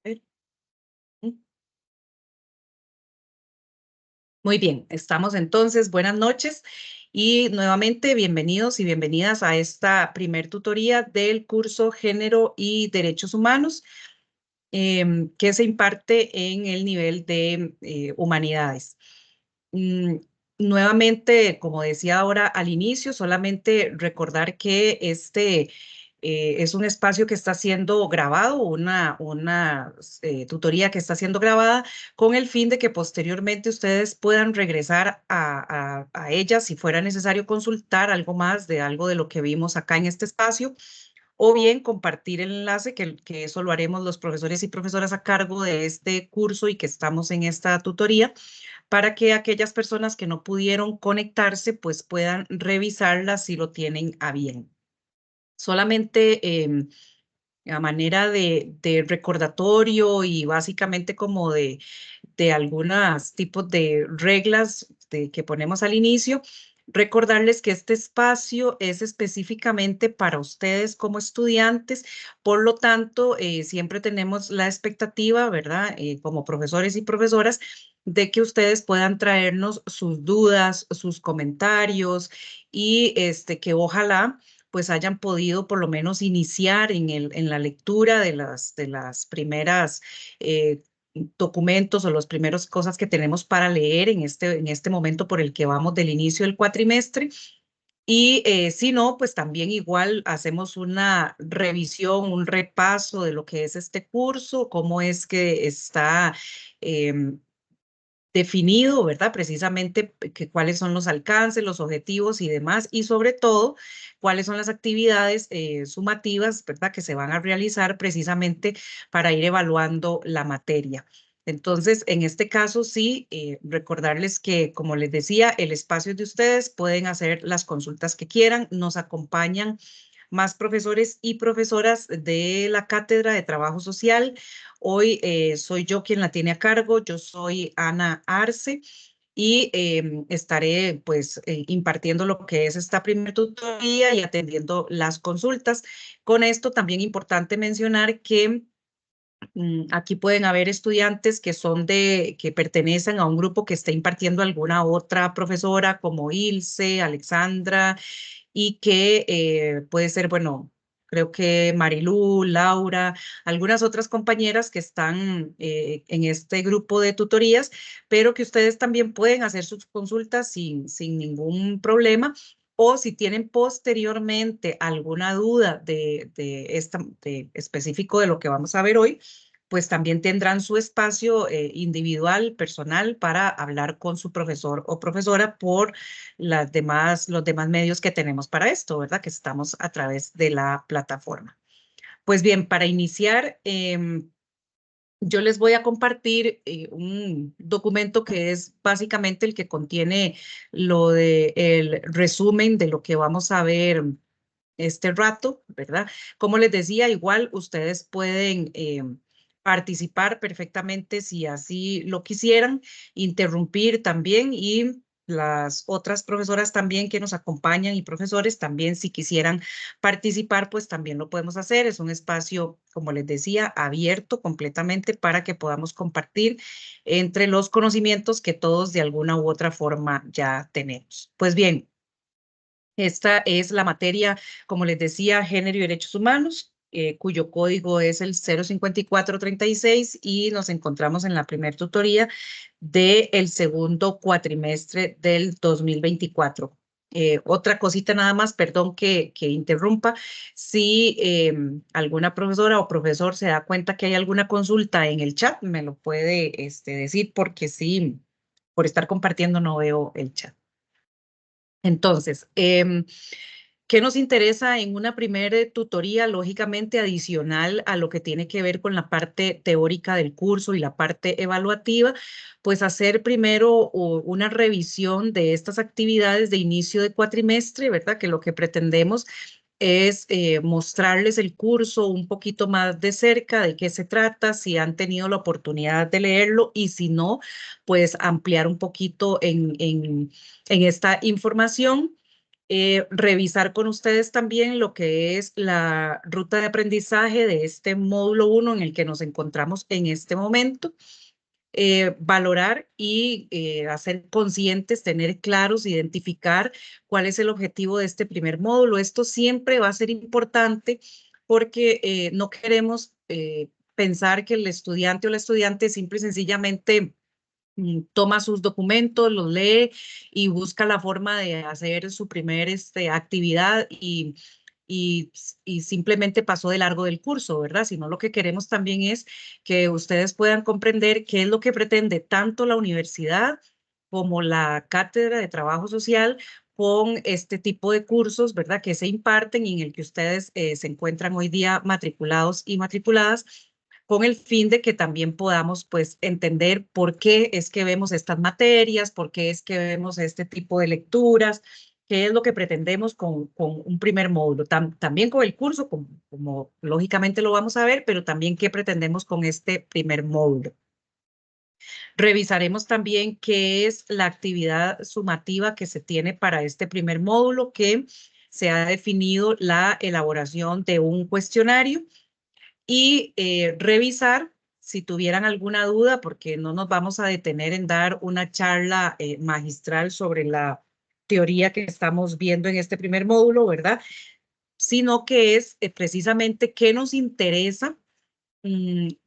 ver. Muy bien, estamos entonces. Buenas noches y nuevamente bienvenidos y bienvenidas a esta primer tutoría del curso Género y Derechos Humanos que se imparte en el nivel de Humanidades. Mm, Nuevamente, como decía ahora al inicio, solamente recordar que es un espacio que está siendo grabado, una tutoría que está siendo grabada con el fin de que posteriormente ustedes puedan regresar a ella si fuera necesario consultar algo más de algo de lo que vimos acá en este espacio o bien compartir el enlace, que eso lo haremos los profesores y profesoras a cargo de este curso y que estamos en esta tutoría, para que aquellas personas que no pudieron conectarse, pues puedan revisarla si lo tienen a bien. Solamente a manera de recordatorio y básicamente como de algunos tipos de reglas que ponemos al inicio, recordarles que este espacio es específicamente para ustedes como estudiantes, por lo tanto, siempre tenemos la expectativa, ¿verdad? Como profesores y profesoras, de que ustedes puedan traernos sus dudas, sus comentarios y que ojalá pues hayan podido por lo menos iniciar en la lectura de las primeras documentos o las primeras cosas que tenemos para leer en este momento por el que vamos del inicio del cuatrimestre. Y si no, pues también igual hacemos una revisión, un repaso de lo que es este curso, cómo es que está definido, ¿verdad? Precisamente cuáles son los alcances, los objetivos y demás, y sobre todo, cuáles son las actividades sumativas, ¿verdad? Que se van a realizar precisamente para ir evaluando la materia. Entonces, en este caso, sí, recordarles que, como les decía, el espacio es de ustedes, pueden hacer las consultas que quieran, nos acompañan más profesores y profesoras de la Cátedra de Trabajo Social. Hoy soy yo quien la tiene a cargo, yo soy Ana Arce y estaré pues impartiendo lo que es esta primera tutoría y atendiendo las consultas. Con esto también importante mencionar que aquí pueden haber estudiantes que que pertenecen a un grupo que está impartiendo alguna otra profesora como Ilse, Alexandra, y que puede ser, bueno, creo que Marilú, Laura, algunas otras compañeras que están en este grupo de tutorías, pero que ustedes también pueden hacer sus consultas sin ningún problema. O si tienen posteriormente alguna duda de específico de lo que vamos a ver hoy, pues también tendrán su espacio individual, personal, para hablar con su profesor o profesora por los demás medios que tenemos para esto, ¿verdad? Que estamos a través de la plataforma. Pues bien, para iniciar, yo les voy a compartir un documento que es básicamente el que contiene el resumen de lo que vamos a ver este rato, ¿verdad? Como les decía, igual ustedes pueden participar perfectamente si así lo quisieran, interrumpir también y las otras profesoras también que nos acompañan y profesores también si quisieran participar, pues también lo podemos hacer. Es un espacio, como les decía, abierto completamente para que podamos compartir entre los conocimientos que todos de alguna u otra forma ya tenemos. Pues bien, esta es la materia, como les decía, Género y Derechos Humanos, cuyo código es el 05436 y nos encontramos en la primera tutoría del segundo cuatrimestre del 2024. Otra cosita nada más, perdón que interrumpa, si alguna profesora o profesor se da cuenta que hay alguna consulta en el chat, me lo puede decir porque sí, por estar compartiendo no veo el chat. Entonces, ¿qué nos interesa en una primera tutoría, lógicamente adicional a lo que tiene que ver con la parte teórica del curso y la parte evaluativa? Pues hacer primero una revisión de estas actividades de inicio de cuatrimestre, ¿verdad? Que lo que pretendemos es mostrarles el curso un poquito más de cerca, de qué se trata, si han tenido la oportunidad de leerlo y si no, pues ampliar un poquito en esta información. revisar con ustedes también lo que es la ruta de aprendizaje de este módulo 1 en el que nos encontramos en este momento. Valorar y hacer conscientes, tener claros, identificar cuál es el objetivo de este primer módulo. Esto siempre va a ser importante porque no queremos pensar que el estudiante o la estudiante simple y sencillamente toma sus documentos, los lee y busca la forma de hacer su primer actividad y simplemente pasó de largo del curso, ¿verdad? Sino lo que queremos también es que ustedes puedan comprender qué es lo que pretende tanto la universidad como la Cátedra de Trabajo Social con este tipo de cursos, ¿verdad? Que se imparten y en el que ustedes se encuentran hoy día matriculados y matriculadas con el fin de que también podamos pues entender por qué es que vemos estas materias, por qué es que vemos este tipo de lecturas, qué es lo que pretendemos con un primer módulo, también con el curso, como lógicamente lo vamos a ver, pero también qué pretendemos con este primer módulo. Revisaremos también qué es la actividad sumativa que se tiene para este primer módulo, que se ha definido la elaboración de un cuestionario y revisar si tuvieran alguna duda, porque no nos vamos a detener en dar una charla magistral sobre la teoría que estamos viendo en este primer módulo, ¿verdad? Sino que es precisamente qué nos interesa,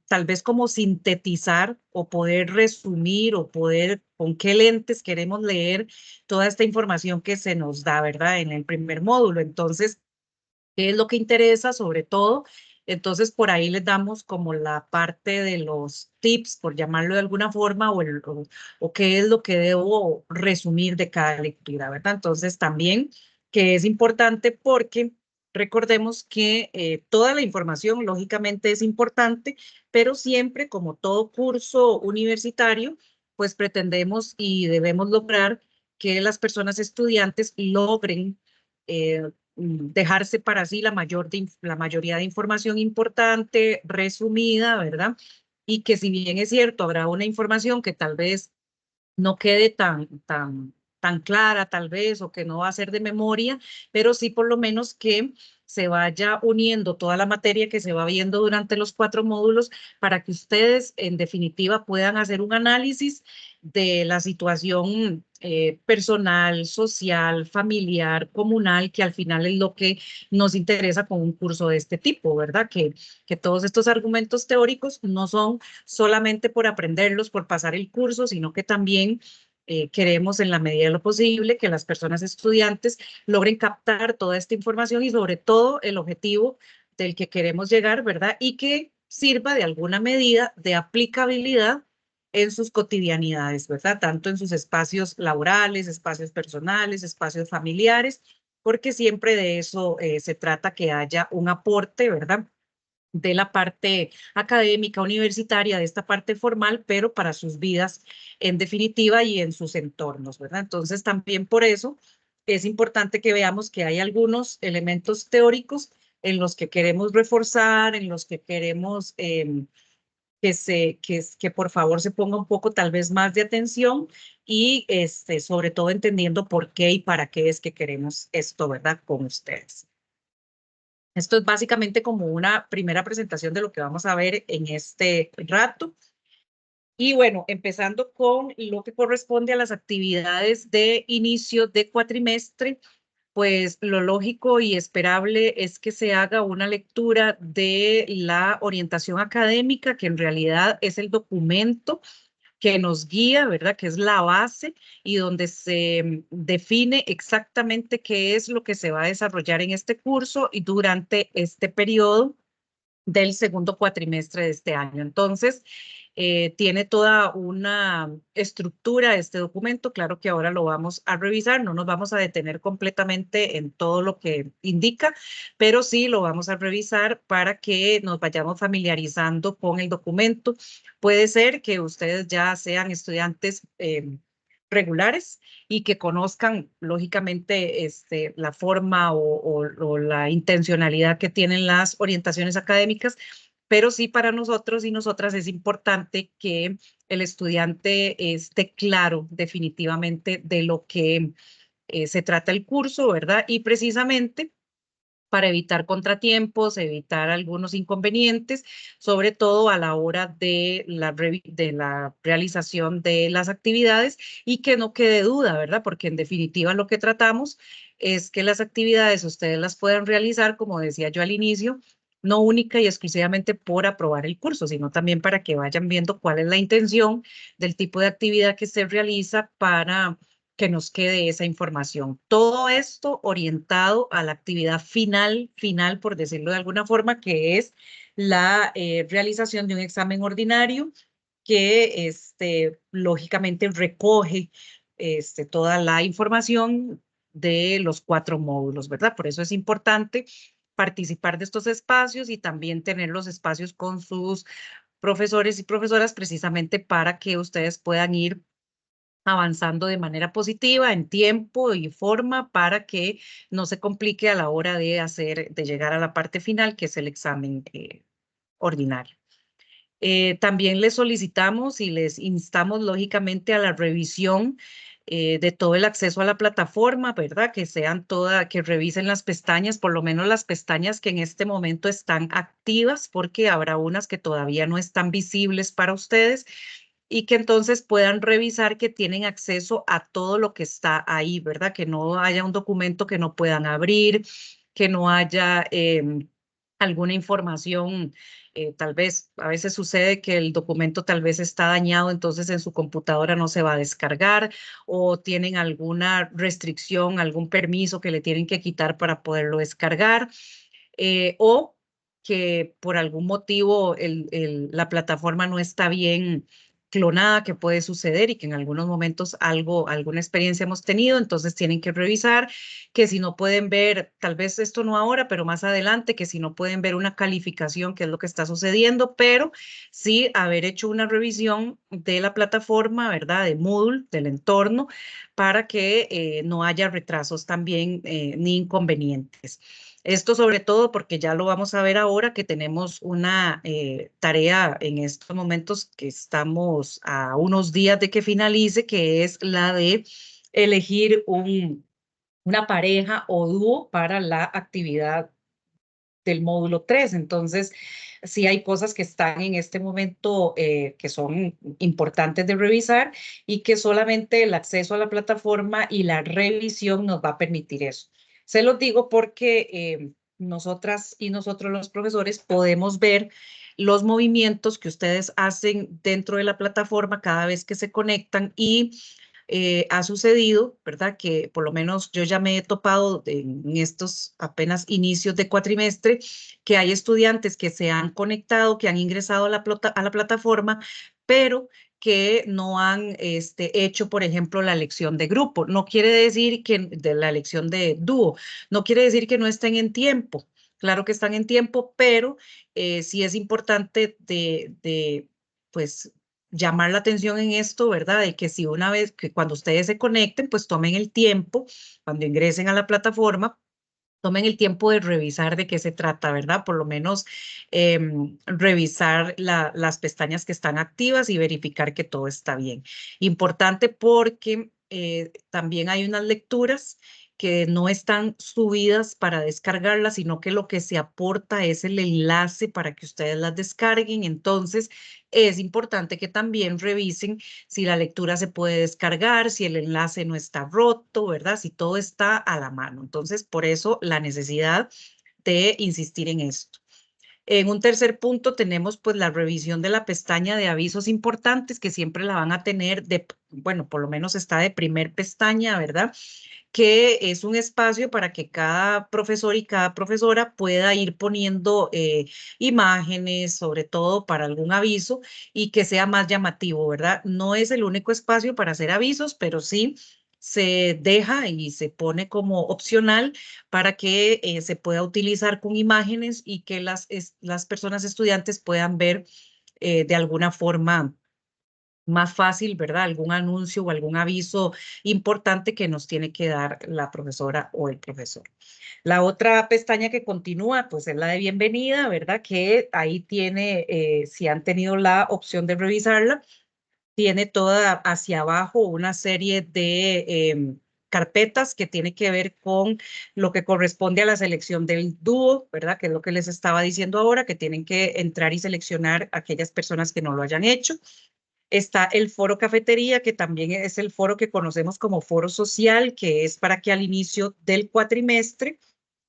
tal vez como sintetizar o poder resumir o poder, con qué lentes queremos leer toda esta información que se nos da, ¿verdad? En el primer módulo. Entonces, qué es lo que interesa sobre todo. Entonces, por ahí les damos como la parte de los tips, por llamarlo de alguna forma, o qué es lo que debo resumir de cada lectura, ¿verdad? Entonces, también que es importante porque recordemos que toda la información, lógicamente, es importante, pero siempre, como todo curso universitario, pues pretendemos y debemos lograr que las personas estudiantes logren dejarse para sí la mayoría de información importante, resumida, ¿verdad? Y que si bien es cierto, habrá una información que tal vez no quede tan clara, tal vez, o que no va a ser de memoria, pero sí por lo menos que se vaya uniendo toda la materia que se va viendo durante los 4 módulos para que ustedes, en definitiva, puedan hacer un análisis de la situación personal, social, familiar, comunal, que al final es lo que nos interesa con un curso de este tipo, ¿verdad? Que todos estos argumentos teóricos no son solamente por aprenderlos, por pasar el curso, sino que también queremos en la medida de lo posible que las personas estudiantes logren captar toda esta información y sobre todo el objetivo del que queremos llegar, ¿verdad? Y que sirva de alguna medida de aplicabilidad en sus cotidianidades, ¿verdad? Tanto en sus espacios laborales, espacios personales, espacios familiares, porque siempre de eso se trata, que haya un aporte, ¿verdad? De la parte académica, universitaria, de esta parte formal, pero para sus vidas en definitiva y en sus entornos, ¿verdad? Entonces, también por eso es importante que veamos que hay algunos elementos teóricos en los que queremos reforzar, en los que queremos que por favor se ponga un poco tal vez más de atención y sobre todo entendiendo por qué y para qué es que queremos esto, ¿verdad? Con ustedes. Esto es básicamente como una primera presentación de lo que vamos a ver en este rato. Y bueno, empezando con lo que corresponde a las actividades de inicio de cuatrimestre, pues lo lógico y esperable es que se haga una lectura de la orientación académica, que en realidad es el documento que nos guía, ¿verdad? Que es la base y donde se define exactamente qué es lo que se va a desarrollar en este curso y durante este periodo del segundo cuatrimestre de este año. Entonces, tiene toda una estructura este documento. Claro que ahora lo vamos a revisar, no nos vamos a detener completamente en todo lo que indica, pero sí lo vamos a revisar para que nos vayamos familiarizando con el documento. Puede ser que ustedes ya sean estudiantes regulares y que conozcan lógicamente la forma o la intencionalidad que tienen las orientaciones académicas, pero sí para nosotros y nosotras es importante que el estudiante esté claro definitivamente de lo que se trata el curso, ¿verdad? Y precisamente para evitar contratiempos, evitar algunos inconvenientes, sobre todo a la hora de la realización de las actividades y que no quede duda, ¿verdad? Porque en definitiva lo que tratamos es que las actividades ustedes las puedan realizar, como decía yo al inicio, no única y exclusivamente por aprobar el curso, sino también para que vayan viendo cuál es la intención del tipo de actividad que se realiza para que nos quede esa información. Todo esto orientado a la actividad final, por decirlo de alguna forma, que es la realización de un examen ordinario que lógicamente recoge toda la información de los 4 módulos, ¿verdad? Por eso es importante participar de estos espacios y también tener los espacios con sus profesores y profesoras precisamente para que ustedes puedan ir avanzando de manera positiva en tiempo y forma para que no se complique a la hora de llegar a la parte final, que es el examen ordinario. También les solicitamos y les instamos lógicamente a la revisión de todo el acceso a la plataforma, ¿verdad? Que revisen las pestañas, por lo menos las pestañas que en este momento están activas, porque habrá unas que todavía no están visibles para ustedes y que entonces puedan revisar que tienen acceso a todo lo que está ahí, ¿verdad? Que no haya un documento que no puedan abrir, que no haya alguna información, tal vez a veces sucede que el documento tal vez está dañado, entonces en su computadora no se va a descargar o tienen alguna restricción, algún permiso que le tienen que quitar para poderlo descargar o que por algún motivo la plataforma no está bien clonada, que puede suceder y que en algunos momentos alguna experiencia hemos tenido, entonces tienen que revisar que si no pueden ver, tal vez esto no ahora, pero más adelante, que si no pueden ver una calificación, que es lo que está sucediendo, pero sí haber hecho una revisión de la plataforma, ¿verdad? De Moodle, del entorno, para que no haya retrasos también ni inconvenientes. Esto sobre todo porque ya lo vamos a ver ahora que tenemos una tarea en estos momentos que estamos a unos días de que finalice, que es la de elegir una pareja o dúo para la actividad del módulo 3. Entonces, sí hay cosas que están en este momento que son importantes de revisar y que solamente el acceso a la plataforma y la revisión nos va a permitir eso. Se los digo porque nosotras y nosotros los profesores podemos ver los movimientos que ustedes hacen dentro de la plataforma cada vez que se conectan y ha sucedido, ¿verdad? Que por lo menos yo ya me he topado en estos apenas inicios de cuatrimestre, que hay estudiantes que se han conectado, que han ingresado a la plataforma, pero que no han hecho, por ejemplo, la lección de grupo. No quiere decir que de la lección de dúo, no quiere decir que no estén en tiempo. Claro que están en tiempo, pero sí es importante pues, llamar la atención en esto, ¿verdad? De que si una vez, que cuando ustedes se conecten, pues tomen el tiempo, cuando ingresen a la plataforma, tomen el tiempo de revisar de qué se trata, ¿verdad? Por lo menos revisar las pestañas que están activas y verificar que todo está bien. Importante porque también hay unas lecturas que no están subidas para descargarlas, sino que lo que se aporta es el enlace para que ustedes las descarguen. Entonces, es importante que también revisen si la lectura se puede descargar, si el enlace no está roto, ¿verdad? Si todo está a la mano. Entonces, por eso la necesidad de insistir en esto. En un tercer punto tenemos pues la revisión de la pestaña de avisos importantes que siempre la van a tener bueno, por lo menos está de primer pestaña, ¿verdad? Que es un espacio para que cada profesor y cada profesora pueda ir poniendo imágenes, sobre todo para algún aviso y que sea más llamativo, ¿verdad? No es el único espacio para hacer avisos, pero sí se deja y se pone como opcional para que se pueda utilizar con imágenes y que las personas estudiantes puedan ver de alguna forma más fácil, ¿verdad? Algún anuncio o algún aviso importante que nos tiene que dar la profesora o el profesor. La otra pestaña que continúa, pues es la de bienvenida, ¿verdad? Que ahí tiene, si han tenido la opción de revisarla, tiene toda hacia abajo una serie de carpetas que tiene que ver con lo que corresponde a la selección del dúo, ¿verdad? Que es lo que les estaba diciendo ahora, que tienen que entrar y seleccionar a aquellas personas que no lo hayan hecho. Está el foro cafetería, que también es el foro que conocemos como foro social, que es para que al inicio del cuatrimestre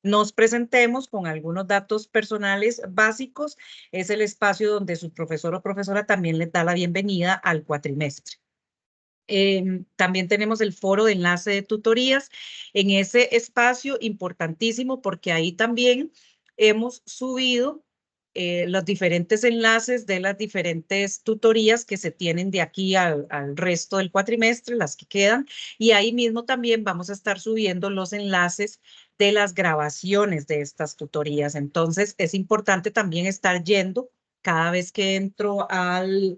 nos presentemos con algunos datos personales básicos. Es el espacio donde su profesor o profesora también les da la bienvenida al cuatrimestre. También tenemos el foro de enlace de tutorías. En ese espacio, importantísimo, porque ahí también hemos subido los diferentes enlaces de las diferentes tutorías que se tienen de aquí al resto del cuatrimestre, las que quedan, y ahí mismo también vamos a estar subiendo los enlaces de las grabaciones de estas tutorías. Entonces, es importante también estar yendo cada vez que entro al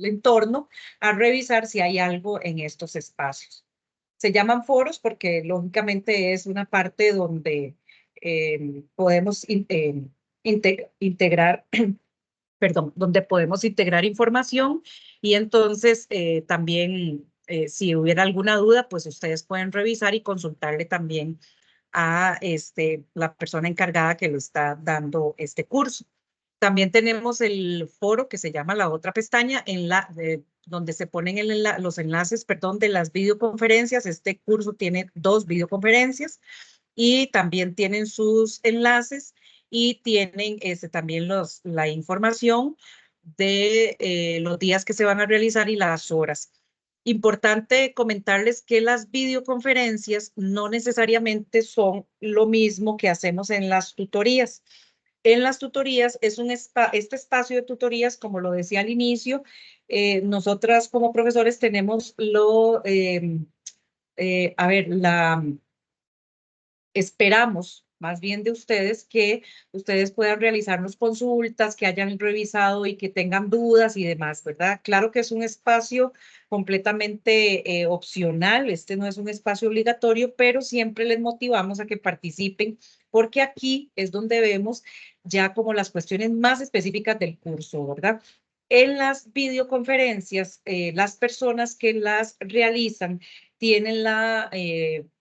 entorno a revisar si hay algo en estos espacios. Se llaman foros porque lógicamente es una parte donde podemos integrar, perdón, donde podemos integrar información y entonces también si hubiera alguna duda, pues ustedes pueden revisar y consultarle también a la persona encargada que lo está dando este curso. También tenemos el foro que se llama la otra pestaña, donde se ponen los enlaces, perdón, de las videoconferencias. Este curso tiene 2 videoconferencias y también tienen sus enlaces y tienen también la información de los días que se van a realizar y las horas. Importante comentarles que las videoconferencias no necesariamente son lo mismo que hacemos en las tutorías. En las tutorías es este espacio de tutorías, como lo decía al inicio, nosotras como profesores tenemos esperamos más bien de ustedes que ustedes puedan realizarnos consultas, que hayan revisado y que tengan dudas y demás, ¿verdad? Claro que es un espacio completamente opcional, este no es un espacio obligatorio, pero siempre les motivamos a que participen porque aquí es donde vemos ya como las cuestiones más específicas del curso, ¿verdad? En las videoconferencias, las personas que las realizan tienen la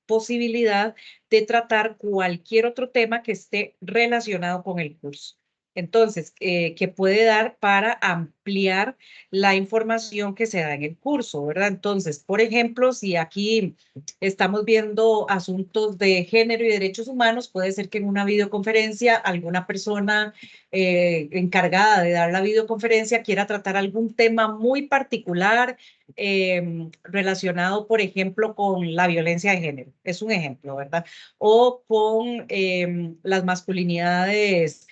posibilidad de tratar cualquier otro tema que esté relacionado con el curso. Entonces, que puede dar para ampliar la información que se da en el curso, ¿verdad? Entonces, por ejemplo, si aquí estamos viendo asuntos de género y derechos humanos, puede ser que en una videoconferencia alguna persona encargada de dar la videoconferencia quiera tratar algún tema muy particular relacionado, por ejemplo, con la violencia de género. Es un ejemplo, ¿verdad? O con las masculinidades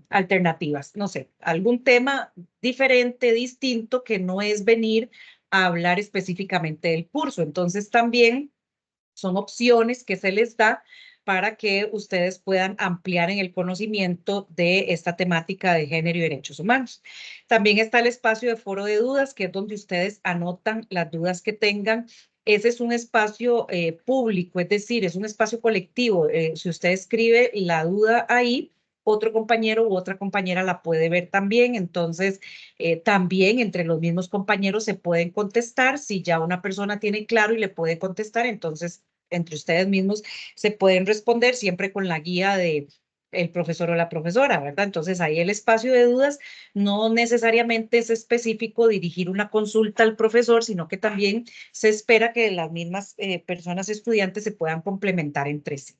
alternativas, no sé, algún tema diferente, distinto, que no es venir a hablar específicamente del curso. Entonces también son opciones que se les da para que ustedes puedan ampliar en el conocimiento de esta temática de género y derechos humanos. También está el espacio de foro de dudas, que es donde ustedes anotan las dudas que tengan. Ese es un espacio público, es decir, es un espacio colectivo. Si usted escribe la duda ahí, otro compañero u otra compañera la puede ver también. Entonces, también entre los mismos compañeros se pueden contestar. Si ya una persona tiene claro y le puede contestar, entonces entre ustedes mismos se pueden responder siempre con la guía de el profesor o la profesora, ¿verdad? Entonces ahí el espacio de dudas no necesariamente es específico dirigir una consulta al profesor, sino que también se espera que las mismas personas estudiantes se puedan complementar entre sí.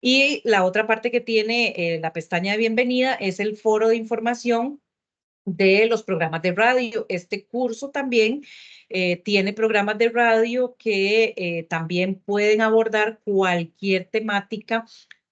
Y la otra parte que tiene la pestaña de bienvenida es el foro de información de los programas de radio. Este curso también tiene programas de radio que también pueden abordar cualquier temática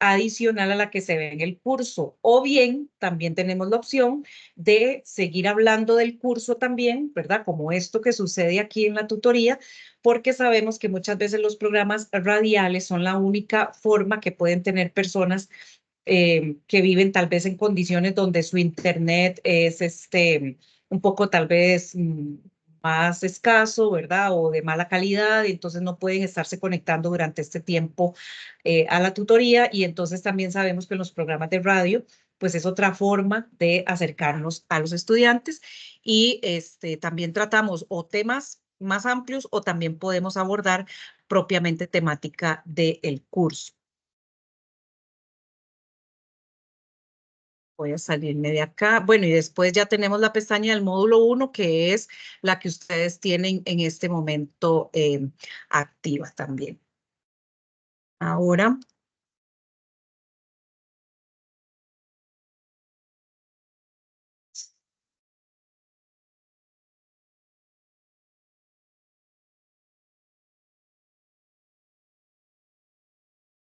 adicional a la que se ve en el curso. O bien, también tenemos la opción de seguir hablando del curso también, ¿verdad? Como esto que sucede aquí en la tutoría, porque sabemos que muchas veces los programas radiales son la única forma que pueden tener personas que viven tal vez en condiciones donde su internet es un poco tal vez más escaso, ¿verdad? O de mala calidad, y entonces no pueden estarse conectando durante este tiempo a la tutoría. Y entonces también sabemos que en los programas de radio, pues es otra forma de acercarnos a los estudiantes y también tratamos o temas más amplios o también podemos abordar propiamente temática del curso. Voy a salirme de acá. Bueno, y después ya tenemos la pestaña del módulo 1, que es la que ustedes tienen en este momento activa también. Ahora,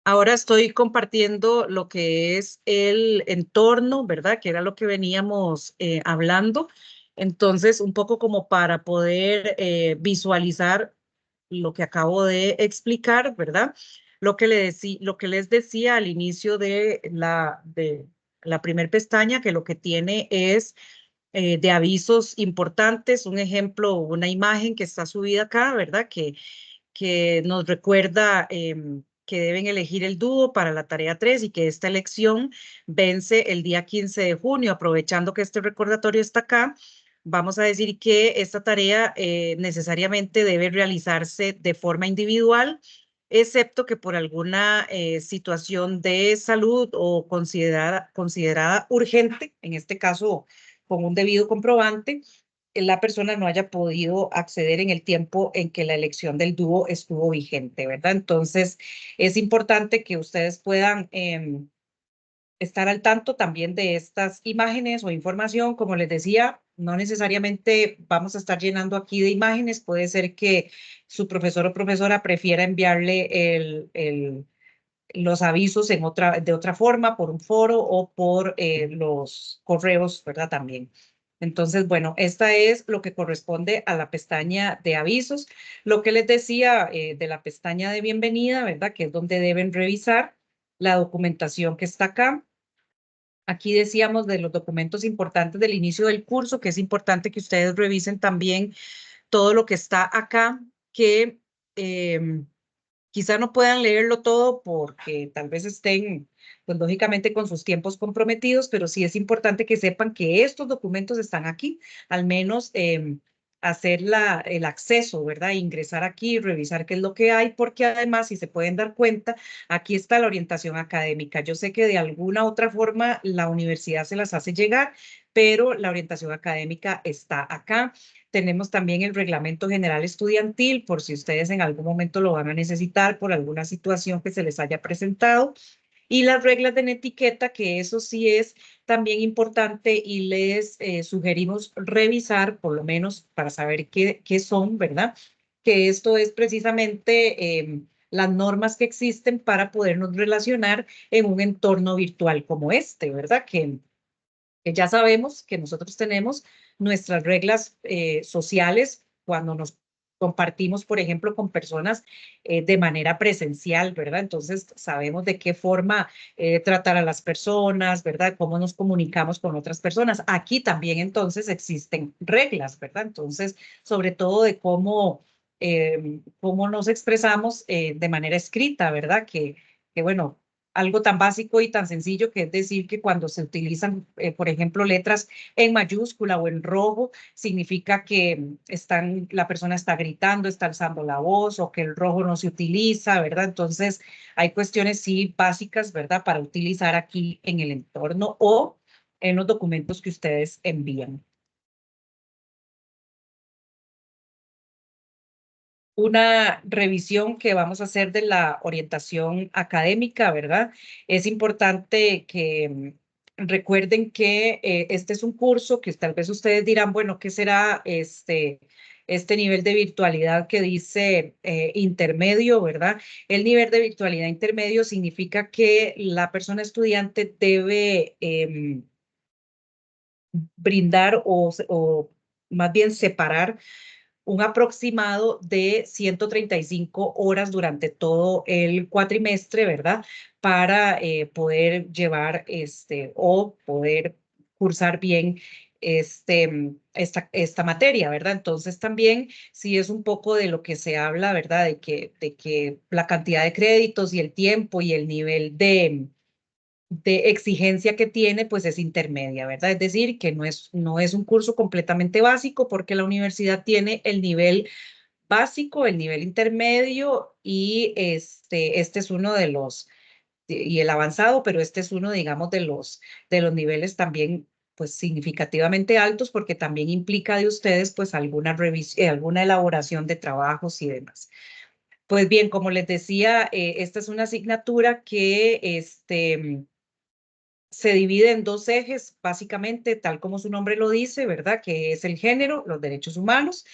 ahora estoy compartiendo lo que es el entorno, ¿verdad? Que era lo que veníamos hablando. Entonces, un poco como para poder visualizar lo que acabo de explicar, ¿verdad? Lo que les decía al inicio de la primer pestaña, que lo que tiene es de avisos importantes, un ejemplo, una imagen que está subida acá, ¿verdad? Que nos recuerda que deben elegir el dúo para la tarea 3 y que esta elección vence el día 15 de junio. Aprovechando que este recordatorio está acá, vamos a decir que esta tarea necesariamente debe realizarse de forma individual, excepto que por alguna situación de salud o considerada urgente, en este caso con un debido comprobante, la persona no haya podido acceder en el tiempo en que la elección del dúo estuvo vigente, ¿verdad? Entonces, es importante que ustedes puedan estar al tanto también de estas imágenes o información. Como les decía, no necesariamente vamos a estar llenando aquí de imágenes. Puede ser que su profesor o profesora prefiera enviarle los avisos de otra forma, por un foro o por los correos, ¿verdad? También. Entonces, bueno, esta es lo que corresponde a la pestaña de avisos. Lo que les decía de la pestaña de bienvenida, ¿verdad? Que es donde deben revisar la documentación que está acá. Aquí decíamos de los documentos importantes del inicio del curso, que es importante que ustedes revisen también todo lo que está acá, que quizá no puedan leerlo todo porque tal vez estén, pues lógicamente con sus tiempos comprometidos, pero sí es importante que sepan que estos documentos están aquí, al menos hacer el acceso, ¿verdad? Ingresar aquí, revisar qué es lo que hay, porque además, si se pueden dar cuenta, aquí está la orientación académica. Yo sé que de alguna otra forma la universidad se las hace llegar, pero la orientación académica está acá. Tenemos también el Reglamento General Estudiantil, por si ustedes en algún momento lo van a necesitar por alguna situación que se les haya presentado. Y las reglas de etiqueta, que eso sí es también importante y les sugerimos revisar, por lo menos para saber qué son, ¿verdad? Que esto es precisamente las normas que existen para podernos relacionar en un entorno virtual como este, ¿verdad? Que ya sabemos que nosotros tenemos nuestras reglas sociales cuando nos compartimos, por ejemplo, con personas de manera presencial, ¿verdad? Entonces, sabemos de qué forma tratar a las personas, ¿verdad? Cómo nos comunicamos con otras personas. Aquí también, entonces, existen reglas, ¿verdad? Entonces, sobre todo de cómo nos expresamos de manera escrita, ¿verdad? Que bueno, algo tan básico y tan sencillo que es decir que cuando se utilizan, por ejemplo, letras en mayúscula o en rojo, significa que la persona está gritando, está alzando la voz o que el rojo no se utiliza, ¿verdad? Entonces, hay cuestiones sí básicas, ¿verdad? Para utilizar aquí en el entorno o en los documentos que ustedes envían. Una revisión que vamos a hacer de la orientación académica, ¿verdad? Es importante que recuerden que este es un curso que tal vez ustedes dirán, bueno, ¿qué será este nivel de virtualidad que dice intermedio, ¿verdad? El nivel de virtualidad intermedio significa que la persona estudiante debe brindar o más bien separar un aproximado de 135 horas durante todo el cuatrimestre, ¿verdad? Para poder llevar o poder cursar bien esta materia, ¿verdad? Entonces también sí es un poco de lo que se habla, ¿verdad? De que la cantidad de créditos y el tiempo y el nivel de exigencia que tiene, pues es intermedia, ¿verdad? Es decir, que no es un curso completamente básico porque la universidad tiene el nivel básico, el nivel intermedio y este es uno de los, y el avanzado, pero este es uno, digamos, de los niveles también pues significativamente altos porque también implica de ustedes pues alguna revisión, alguna elaboración de trabajos y demás. Pues bien, como les decía, esta es una asignatura que se divide en dos ejes, básicamente, tal como su nombre lo dice, ¿verdad? Que es el género, los derechos humanos.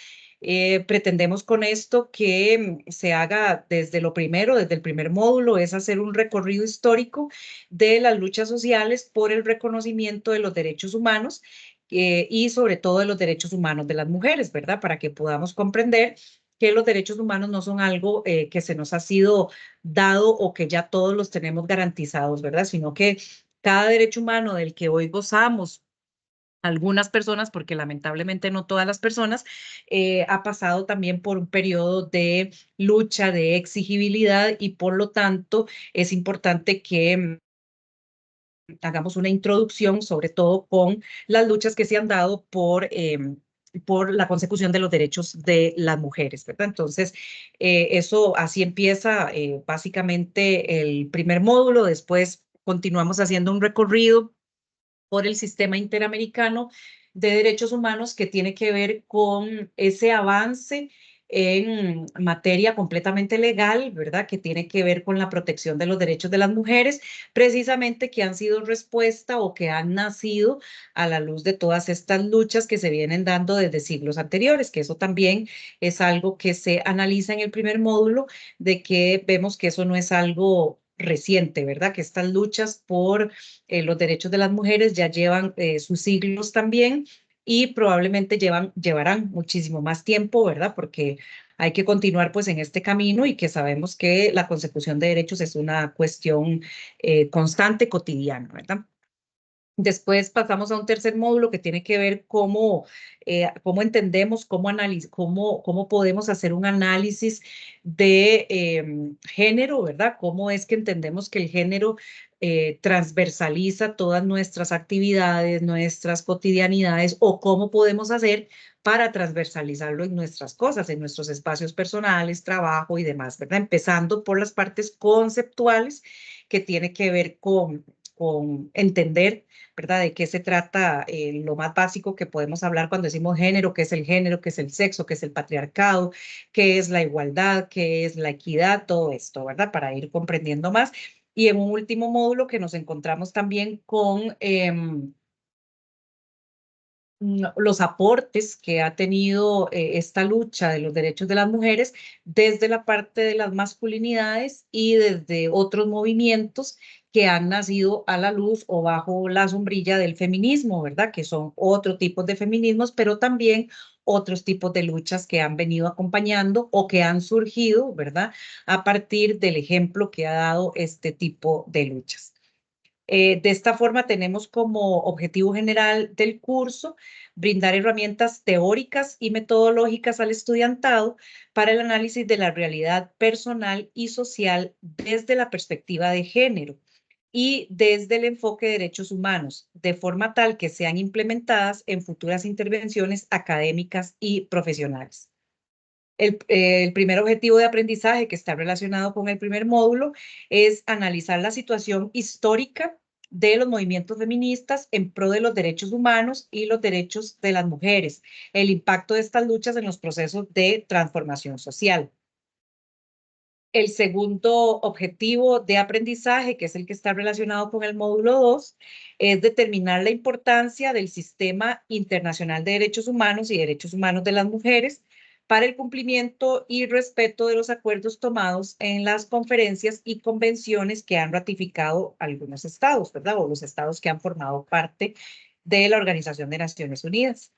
Pretendemos con esto que se haga desde lo primero, desde el primer módulo, es hacer un recorrido histórico de las luchas sociales por el reconocimiento de los derechos humanos y sobre todo de los derechos humanos de las mujeres, ¿verdad? Para que podamos comprender que los derechos humanos no son algo que se nos ha sido dado o que ya todos los tenemos garantizados, ¿verdad? Sino que cada derecho humano del que hoy gozamos, algunas personas, porque lamentablemente no todas las personas, ha pasado también por un periodo de lucha, de exigibilidad y por lo tanto es importante que hagamos una introducción, sobre todo con las luchas que se han dado por la consecución de los derechos de las mujeres, ¿verdad? Entonces, eso así empieza básicamente el primer módulo, después continuamos haciendo un recorrido por el sistema interamericano de derechos humanos que tiene que ver con ese avance en materia completamente legal, ¿verdad? Que tiene que ver con la protección de los derechos de las mujeres, precisamente que han sido respuesta o que han nacido a la luz de todas estas luchas que se vienen dando desde siglos anteriores, que eso también es algo que se analiza en el primer módulo, de que vemos que eso no es algo reciente, ¿verdad? Que estas luchas por los derechos de las mujeres ya llevan sus siglos también y probablemente llevarán muchísimo más tiempo, ¿verdad? Porque hay que continuar pues en este camino y que sabemos que la consecución de derechos es una cuestión constante, cotidiana, ¿verdad? Después pasamos a un tercer módulo que tiene que ver cómo entendemos, cómo podemos hacer un análisis de género, ¿verdad? Cómo es que entendemos que el género transversaliza todas nuestras actividades, nuestras cotidianidades, o cómo podemos hacer para transversalizarlo en nuestras cosas, en nuestros espacios personales, trabajo y demás, ¿verdad? Empezando por las partes conceptuales que tiene que ver con entender, ¿verdad? De qué se trata lo más básico que podemos hablar cuando decimos género, qué es el sexo, qué es el patriarcado, qué es la igualdad, qué es la equidad, todo esto, ¿verdad? Para ir comprendiendo más. Y en un último módulo que nos encontramos también con los aportes que ha tenido esta lucha de los derechos de las mujeres desde la parte de las masculinidades y desde otros movimientos que han nacido a la luz o bajo la sombrilla del feminismo, ¿verdad? Que son otro tipo de feminismos, pero también otros tipos de luchas que han venido acompañando o que han surgido, ¿verdad? A partir del ejemplo que ha dado este tipo de luchas. De esta forma tenemos como objetivo general del curso brindar herramientas teóricas y metodológicas al estudiantado para el análisis de la realidad personal y social desde la perspectiva de género y desde el enfoque de derechos humanos, de forma tal que sean implementadas en futuras intervenciones académicas y profesionales. El primer objetivo de aprendizaje que está relacionado con el primer módulo es analizar la situación histórica de los movimientos feministas en pro de los derechos humanos y los derechos de las mujeres, el impacto de estas luchas en los procesos de transformación social. El segundo objetivo de aprendizaje, que es el que está relacionado con el módulo 2, es determinar la importancia del sistema internacional de derechos humanos y derechos humanos de las mujeres para el cumplimiento y respeto de los acuerdos tomados en las conferencias y convenciones que han ratificado algunos estados, ¿verdad? O los estados que han formado parte de la Organización de Naciones Unidas.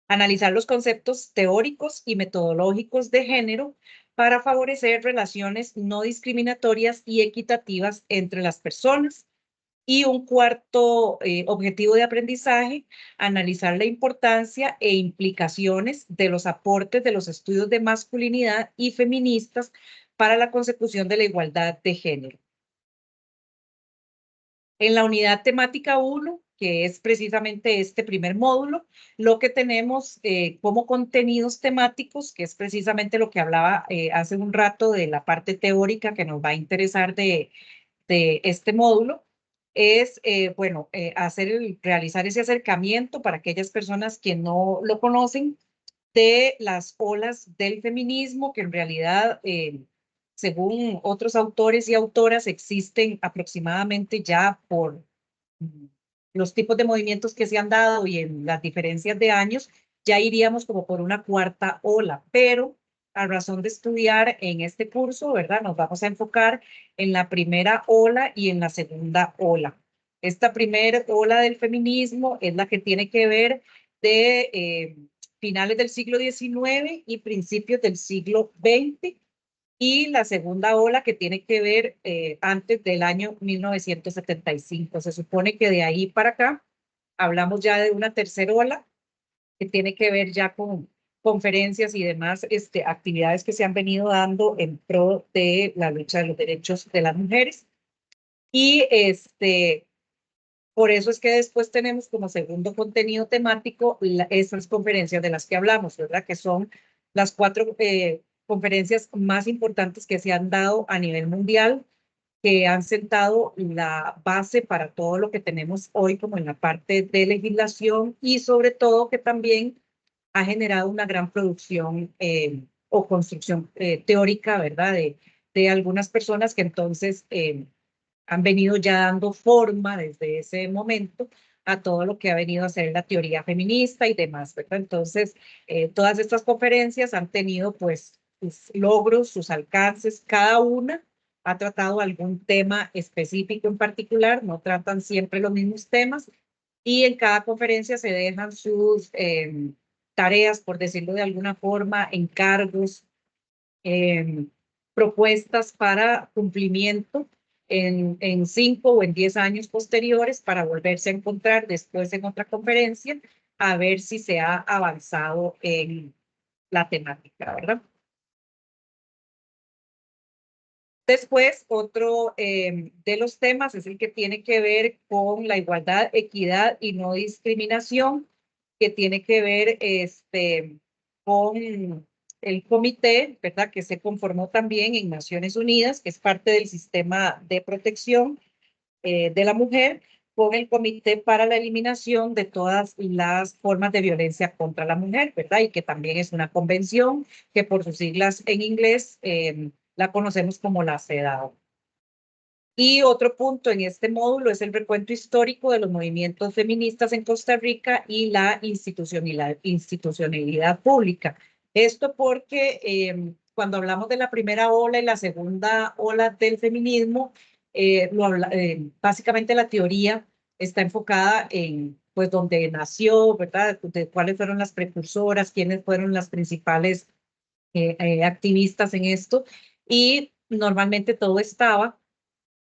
Analizar los conceptos teóricos y metodológicos de género para favorecer relaciones no discriminatorias y equitativas entre las personas. Y un cuarto objetivo de aprendizaje, analizar la importancia e implicaciones de los aportes de los estudios de masculinidad y feministas para la consecución de la igualdad de género. En la unidad temática 1 que es precisamente este primer módulo, lo que tenemos como contenidos temáticos, que es precisamente lo que hablaba hace un rato de la parte teórica que nos va a interesar de este módulo, es, bueno, realizar ese acercamiento para aquellas personas que no lo conocen de las olas del feminismo, que en realidad, según otros autores y autoras, existen aproximadamente ya por los tipos de movimientos que se han dado y en las diferencias de años, ya iríamos como por una cuarta ola, pero a razón de estudiar en este curso, ¿verdad? Nos vamos a enfocar en la primera ola y en la segunda ola. Esta primera ola del feminismo es la que tiene que ver de finales del siglo XIX y principios del siglo XX, y la segunda ola que tiene que ver antes del año 1975. Se supone que de ahí para acá hablamos ya de una tercera ola que tiene que ver ya con conferencias y demás actividades que se han venido dando en pro de la lucha de los derechos de las mujeres. Y por eso es que después tenemos como segundo contenido temático estas conferencias de las que hablamos, ¿verdad? Que son las 4 conferencias más importantes que se han dado a nivel mundial, que han sentado la base para todo lo que tenemos hoy como en la parte de legislación, y sobre todo que también ha generado una gran producción o construcción teórica, ¿verdad? De algunas personas que entonces han venido ya dando forma desde ese momento a todo lo que ha venido a ser la teoría feminista y demás, ¿verdad? Entonces, todas estas conferencias han tenido pues sus logros, sus alcances, cada una ha tratado algún tema específico en particular, no tratan siempre los mismos temas, y en cada conferencia se dejan sus tareas, por decirlo de alguna forma, encargos, eh, propuestas para cumplimiento en 5 o en 10 años posteriores, para volverse a encontrar después en otra conferencia a ver si se ha avanzado en la temática, ¿verdad? Después, otro de los temas es el que tiene que ver con la igualdad, equidad y no discriminación, que tiene que ver con el comité, ¿verdad? Que se conformó también en Naciones Unidas, que es parte del sistema de protección de la mujer, con el Comité para la Eliminación de todas las formas de violencia contra la mujer, ¿verdad? Y que también es una convención que por sus siglas en inglés la conocemos como la CEDAW. Y otro punto en este módulo es el recuento histórico de los movimientos feministas en Costa Rica y la institucionalidad pública. Esto porque cuando hablamos de la primera ola y la segunda ola del feminismo, básicamente la teoría está enfocada en pues donde nació, ¿verdad? De cuáles fueron las precursoras, quiénes fueron las principales activistas en esto, y normalmente todo estaba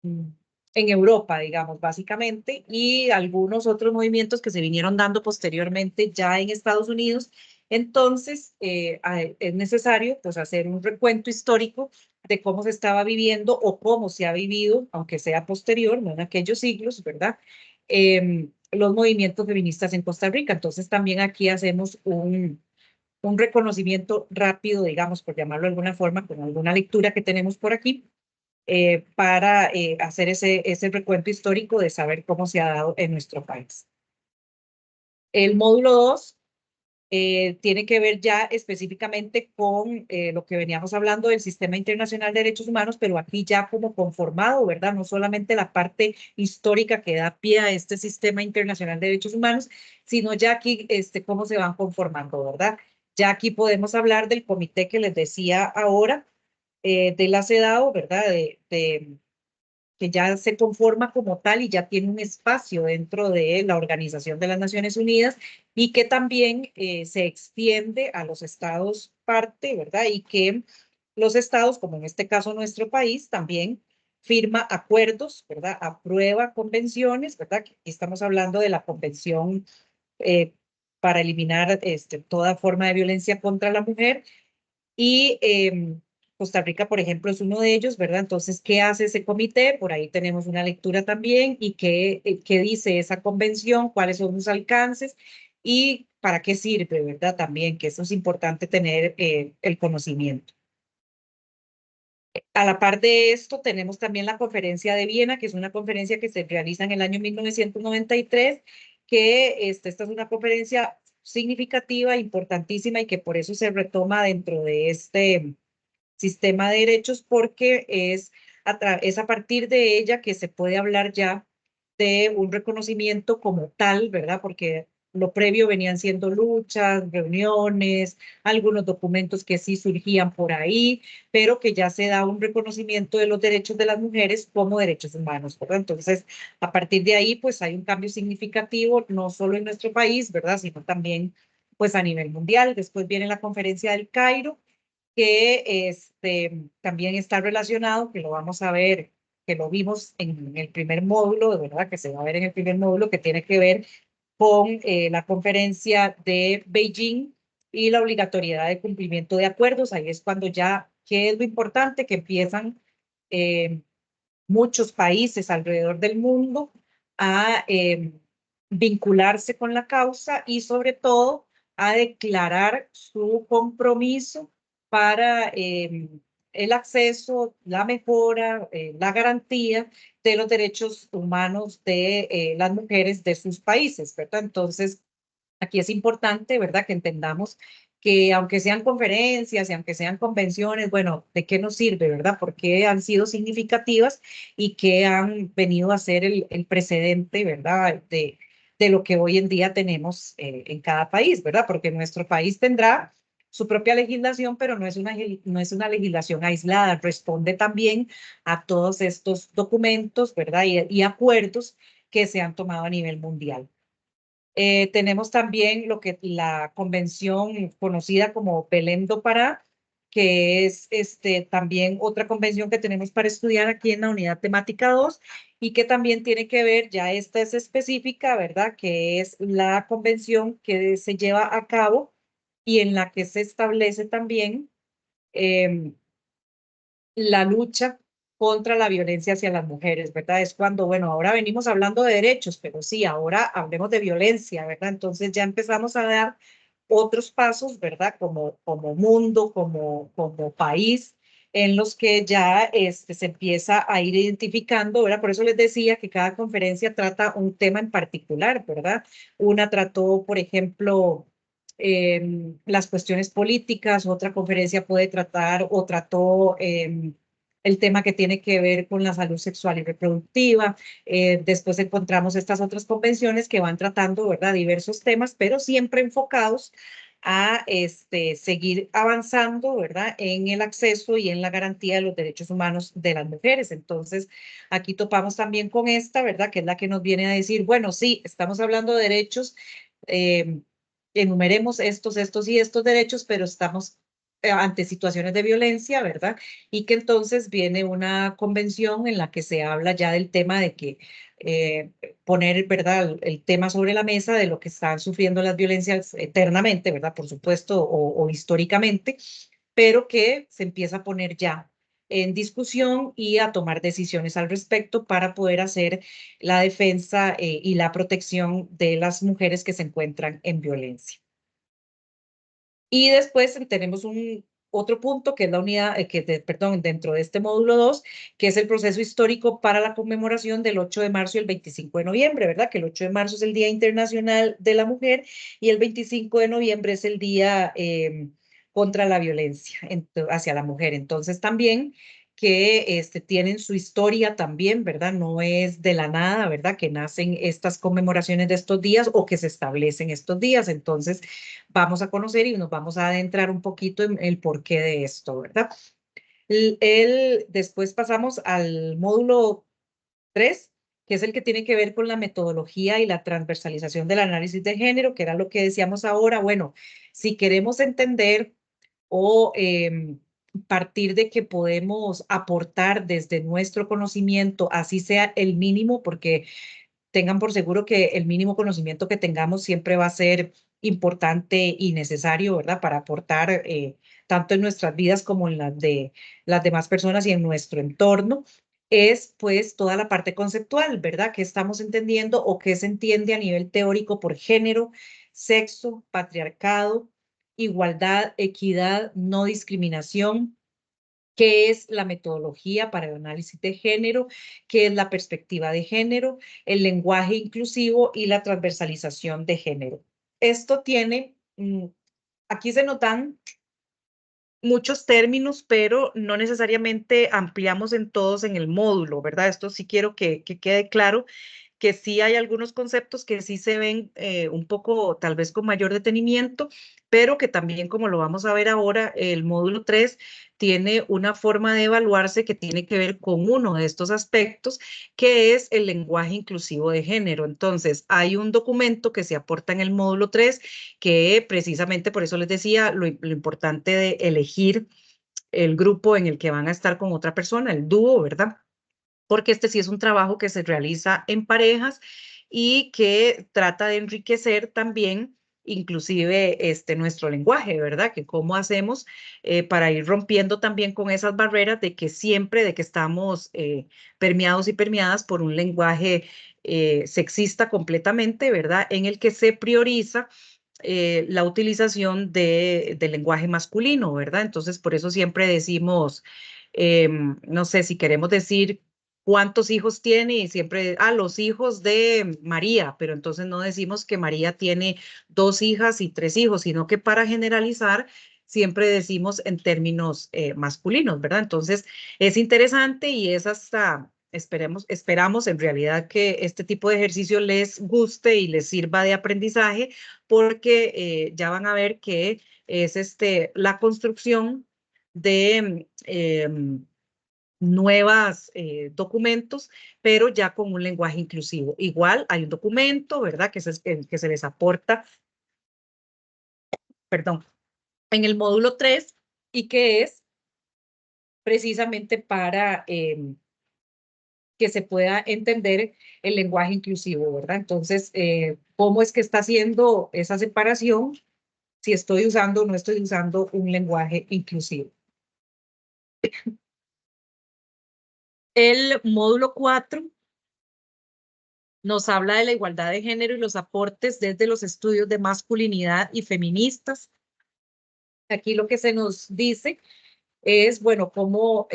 en Europa, digamos, básicamente, y algunos otros movimientos que se vinieron dando posteriormente ya en Estados Unidos. Entonces, es necesario pues hacer un recuento histórico de cómo se estaba viviendo o cómo se ha vivido, aunque sea posterior, no en aquellos siglos, ¿verdad? Los movimientos feministas en Costa Rica. Entonces, también aquí hacemos un reconocimiento rápido, digamos, por llamarlo de alguna forma, con alguna lectura que tenemos por aquí, para hacer ese recuento histórico de saber cómo se ha dado en nuestro país. El módulo 2 tiene que ver ya específicamente con lo que veníamos hablando del Sistema Internacional de Derechos Humanos, pero aquí ya como conformado, ¿verdad? No solamente la parte histórica que da pie a este Sistema Internacional de Derechos Humanos, sino ya aquí cómo se van conformando, ¿verdad? Ya aquí podemos hablar del comité que les decía ahora, de la CEDAW, ¿verdad? Que ya se conforma como tal y ya tiene un espacio dentro de la Organización de las Naciones Unidas, y que también se extiende a los estados parte, ¿verdad? Y que los estados, como en este caso nuestro país, también firma acuerdos, ¿verdad? Aprueba convenciones, ¿verdad? Aquí estamos hablando de la Convención eh, para eliminar toda forma de violencia contra la mujer, y Costa Rica, por ejemplo, es uno de ellos, ¿verdad? Entonces, ¿qué hace ese comité? Por ahí tenemos una lectura también y qué dice esa convención, cuáles son sus alcances y para qué sirve, ¿verdad? También, que eso es importante tener el conocimiento. A la par de esto, tenemos también la Conferencia de Viena, que es una conferencia que se realiza en el año 1993, que esta es una conferencia significativa, importantísima y que por eso se retoma dentro de este sistema de derechos, porque es a partir de ella que se puede hablar ya de un reconocimiento como tal, ¿verdad? Porque lo previo venían siendo luchas, reuniones, algunos documentos que sí surgían por ahí, pero que ya se da un reconocimiento de los derechos de las mujeres como derechos humanos, ¿verdad? Entonces, a partir de ahí, pues hay un cambio significativo, no solo en nuestro país, ¿verdad? Sino también, pues a nivel mundial. Después viene la Conferencia del Cairo, que también está relacionado, que lo vamos a ver, que lo vimos en el primer módulo, de verdad, que se va a ver en el primer módulo, que tiene que ver con la conferencia de Beijing y la obligatoriedad de cumplimiento de acuerdos. Ahí es cuando ya, ¿qué es lo importante? Que empiezan eh, muchos países alrededor del mundo a vincularse con la causa y sobre todo a declarar su compromiso para el acceso, la mejora, la garantía de los derechos humanos de las mujeres de sus países, ¿verdad? Entonces, aquí es importante, ¿verdad?, que entendamos que aunque sean conferencias y aunque sean convenciones, bueno, ¿de qué nos sirve, verdad? Porque han sido significativas y que han venido a ser el precedente, ¿verdad?, de lo que hoy en día tenemos en cada país, ¿verdad? Porque nuestro país tendrá su propia legislación, pero no es una legislación aislada, responde también a todos estos documentos, ¿verdad? Y acuerdos que se han tomado a nivel mundial. Tenemos también lo que la convención conocida como Belém do Pará, que es también otra convención que tenemos para estudiar aquí en la unidad temática 2 y que también tiene que ver, ya esta es específica, ¿verdad? Que es la convención que se lleva a cabo y en la que se establece también la lucha contra la violencia hacia las mujeres, ¿verdad? Es cuando, bueno, ahora venimos hablando de derechos, pero sí, ahora hablemos de violencia, ¿verdad? Entonces ya empezamos a dar otros pasos, ¿verdad? Como mundo, como país, en los que ya se empieza a ir identificando, ¿verdad? Por eso les decía que cada conferencia trata un tema en particular, ¿verdad? Una trató, por ejemplo, las cuestiones políticas, otra conferencia puede tratar o trató el tema que tiene que ver con la salud sexual y reproductiva. Después encontramos estas otras convenciones que van tratando, ¿verdad?, diversos temas, pero siempre enfocados a seguir avanzando, ¿verdad?, en el acceso y en la garantía de los derechos humanos de las mujeres. Entonces, aquí topamos también con esta, ¿verdad?, que es la que nos viene a decir, bueno, sí, estamos hablando de derechos, eh, enumeremos estos y estos derechos, pero estamos ante situaciones de violencia, ¿verdad? Y que entonces viene una convención en la que se habla ya del tema de que poner, ¿verdad?, el tema sobre la mesa de lo que están sufriendo las violencias eternamente, ¿verdad? Por supuesto, o históricamente, pero que se empieza a poner ya en discusión y a tomar decisiones al respecto para poder hacer la defensa y la protección de las mujeres que se encuentran en violencia. Y después tenemos otro punto que es la unidad, perdón, dentro de este módulo 2, que es el proceso histórico para la conmemoración del 8 de marzo y el 25 de noviembre, ¿verdad? Que el 8 de marzo es el Día Internacional de la Mujer y el 25 de noviembre es el Día contra la violencia hacia la mujer. Entonces también que tienen su historia también, ¿verdad? No es de la nada, ¿verdad?, que nacen estas conmemoraciones de estos días o que se establecen estos días. Entonces, vamos a conocer y nos vamos a adentrar un poquito en el porqué de esto, ¿verdad? Después pasamos al módulo 3, que es el que tiene que ver con la metodología y la transversalización del análisis de género, que era lo que decíamos ahora. Bueno, si queremos entender o partir de que podemos aportar desde nuestro conocimiento, así sea el mínimo, porque tengan por seguro que el mínimo conocimiento que tengamos siempre va a ser importante y necesario, ¿verdad? Para aportar tanto en nuestras vidas como en las de las demás personas y en nuestro entorno, es pues toda la parte conceptual, ¿verdad? ¿Qué estamos entendiendo o qué se entiende a nivel teórico por género, sexo, patriarcado, igualdad, equidad, no discriminación? ¿Qué es la metodología para el análisis de género? ¿Qué es la perspectiva de género? El lenguaje inclusivo y la transversalización de género. Esto tiene, aquí se notan muchos términos, pero no necesariamente ampliamos en todos en el módulo, ¿verdad? Esto sí quiero que quede claro que sí hay algunos conceptos que sí se ven un poco, tal vez con mayor detenimiento, pero que también, como lo vamos a ver ahora, el módulo 3 tiene una forma de evaluarse que tiene que ver con uno de estos aspectos, que es el lenguaje inclusivo de género. Entonces, hay un documento que se aporta en el módulo 3 que precisamente por eso les decía lo importante de elegir el grupo en el que van a estar con otra persona, el dúo, ¿verdad? Porque este sí es un trabajo que se realiza en parejas y que trata de enriquecer también inclusive nuestro lenguaje, ¿verdad? Que cómo hacemos para ir rompiendo también con esas barreras de que siempre, de que estamos permeados y permeadas por un lenguaje sexista completamente, ¿verdad? En el que se prioriza la utilización del lenguaje masculino, ¿verdad? Entonces, por eso siempre decimos, no sé, si queremos decir cuántos hijos tiene y siempre, los hijos de María, pero entonces no decimos que María tiene 2 hijas y 3 hijos, sino que para generalizar siempre decimos en términos masculinos, ¿verdad? Entonces es interesante y es hasta, esperamos en realidad que este tipo de ejercicio les guste y les sirva de aprendizaje porque ya van a ver que es la construcción de nuevos documentos, pero ya con un lenguaje inclusivo. Igual hay un documento, ¿verdad? Que se les aporta, perdón, en el módulo 3 y que es precisamente para que se pueda entender el lenguaje inclusivo, ¿verdad? Entonces, ¿cómo es que está haciendo esa separación? Si estoy usando o no estoy usando un lenguaje inclusivo. El módulo 4 nos habla de la igualdad de género y los aportes desde los estudios de masculinidad y feministas. Aquí lo que se nos dice es, bueno, cómo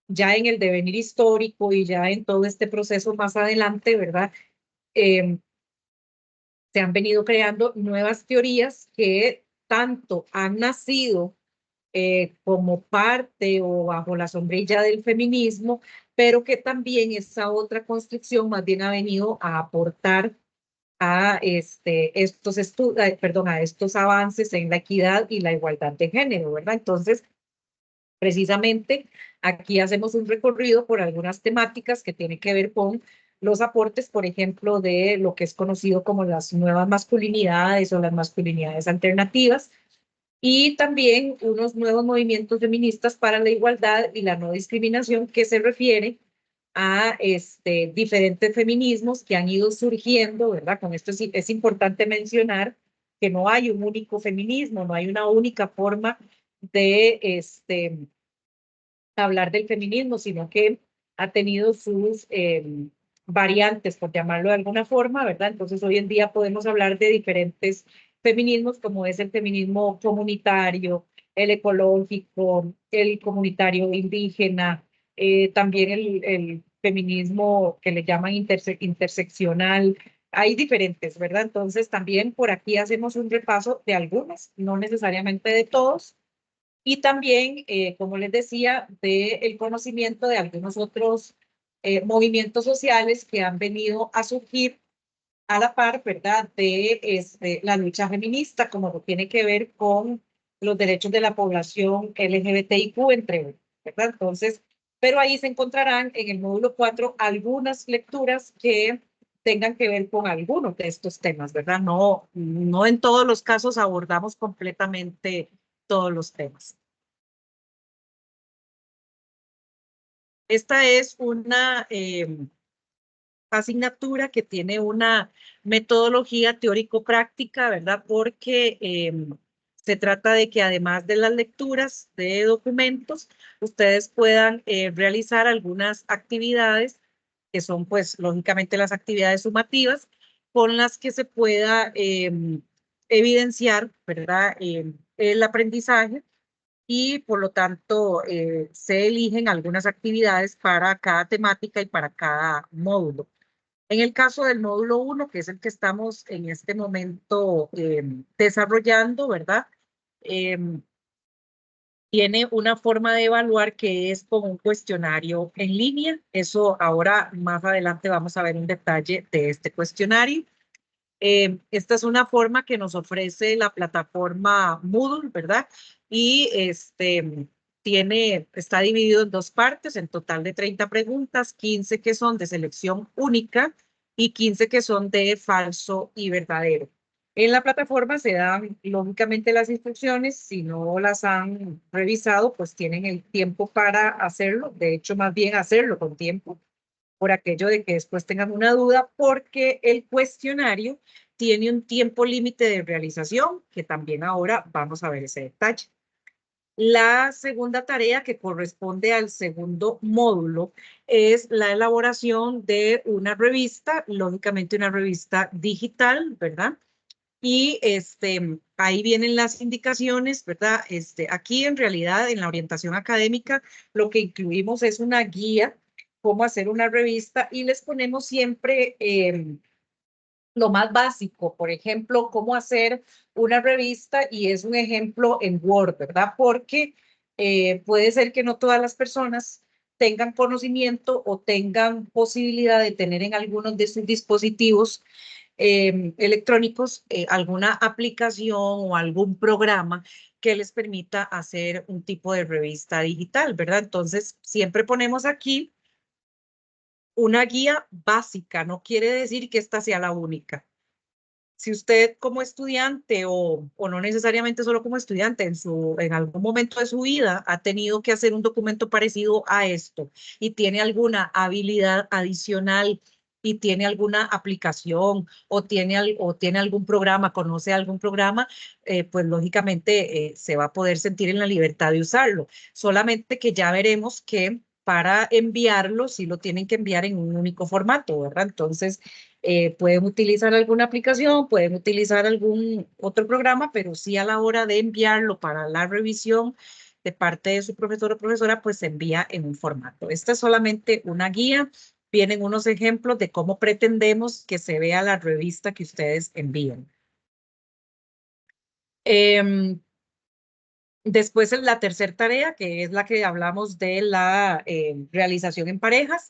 ya en el devenir histórico y ya en todo este proceso más adelante, ¿verdad? Se han venido creando nuevas teorías que tanto han nacido como parte o bajo la sombrilla del feminismo, pero que también esa otra construcción más bien ha venido a aportar a a estos avances en la equidad y la igualdad de género, ¿verdad? Entonces, precisamente aquí hacemos un recorrido por algunas temáticas que tienen que ver con los aportes, por ejemplo, de lo que es conocido como las nuevas masculinidades o las masculinidades alternativas, y también unos nuevos movimientos feministas para la igualdad y la no discriminación que se refiere a diferentes feminismos que han ido surgiendo, ¿verdad? Con esto es importante mencionar que no hay un único feminismo, no hay una única forma de hablar del feminismo, sino que ha tenido sus variantes, por llamarlo de alguna forma, ¿verdad? Entonces hoy en día podemos hablar de diferentes feminismos, como es el feminismo comunitario, el ecológico, el comunitario indígena, también el feminismo que le llaman interseccional. Hay diferentes, ¿verdad? Entonces también por aquí hacemos un repaso de algunos, no necesariamente de todos, y también, como les decía, del conocimiento de algunos otros movimientos sociales que han venido a surgir a la par, ¿verdad?, de la lucha feminista, como lo tiene que ver con los derechos de la población LGBTIQ, entre otros, ¿verdad? Entonces, pero ahí se encontrarán en el módulo 4 algunas lecturas que tengan que ver con algunos de estos temas, ¿verdad? No, no en todos los casos abordamos completamente todos los temas. Esta es una asignatura que tiene una metodología teórico-práctica, ¿verdad? Porque se trata de que además de las lecturas de documentos, ustedes puedan realizar algunas actividades que son, pues, lógicamente las actividades sumativas con las que se pueda evidenciar, ¿verdad? El aprendizaje y por lo tanto se eligen algunas actividades para cada temática y para cada módulo. En el caso del módulo 1, que es el que estamos en este momento desarrollando, ¿verdad? Tiene una forma de evaluar que es como un cuestionario en línea. Eso ahora más adelante vamos a ver un detalle de este cuestionario. Esta es una forma que nos ofrece la plataforma Moodle, ¿verdad? Y está dividido en dos partes, en total de 30 preguntas, 15 que son de selección única y 15 que son de falso y verdadero. En la plataforma se dan lógicamente las instrucciones, si no las han revisado, pues tienen el tiempo para hacerlo, de hecho más bien hacerlo con tiempo, por aquello de que después tengan una duda, porque el cuestionario tiene un tiempo límite de realización, que también ahora vamos a ver ese detalle. La segunda tarea que corresponde al segundo módulo es la elaboración de una revista, lógicamente una revista digital, ¿verdad? Y ahí vienen las indicaciones, ¿verdad? Aquí en realidad en la orientación académica lo que incluimos es una guía, cómo hacer una revista y les ponemos siempre lo más básico, por ejemplo, cómo hacer una revista y es un ejemplo en Word, ¿verdad? Porque puede ser que no todas las personas tengan conocimiento o tengan posibilidad de tener en algunos de sus dispositivos electrónicos alguna aplicación o algún programa que les permita hacer un tipo de revista digital, ¿verdad? Entonces, siempre ponemos aquí una guía básica, no quiere decir que esta sea la única. Si usted como estudiante o no necesariamente solo como estudiante, en algún momento de su vida ha tenido que hacer un documento parecido a esto y tiene alguna habilidad adicional y tiene alguna aplicación o tiene algún programa, conoce algún programa, pues lógicamente se va a poder sentir en la libertad de usarlo. Solamente que ya veremos que para enviarlo, sí lo tienen que enviar en un único formato, ¿verdad? Entonces, pueden utilizar alguna aplicación, pueden utilizar algún otro programa, pero sí a la hora de enviarlo para la revisión de parte de su profesor o profesora, pues se envía en un formato. Esta es solamente una guía. Vienen unos ejemplos de cómo pretendemos que se vea la revista que ustedes envíen. Después la tercera tarea, que es la que hablamos de la realización en parejas,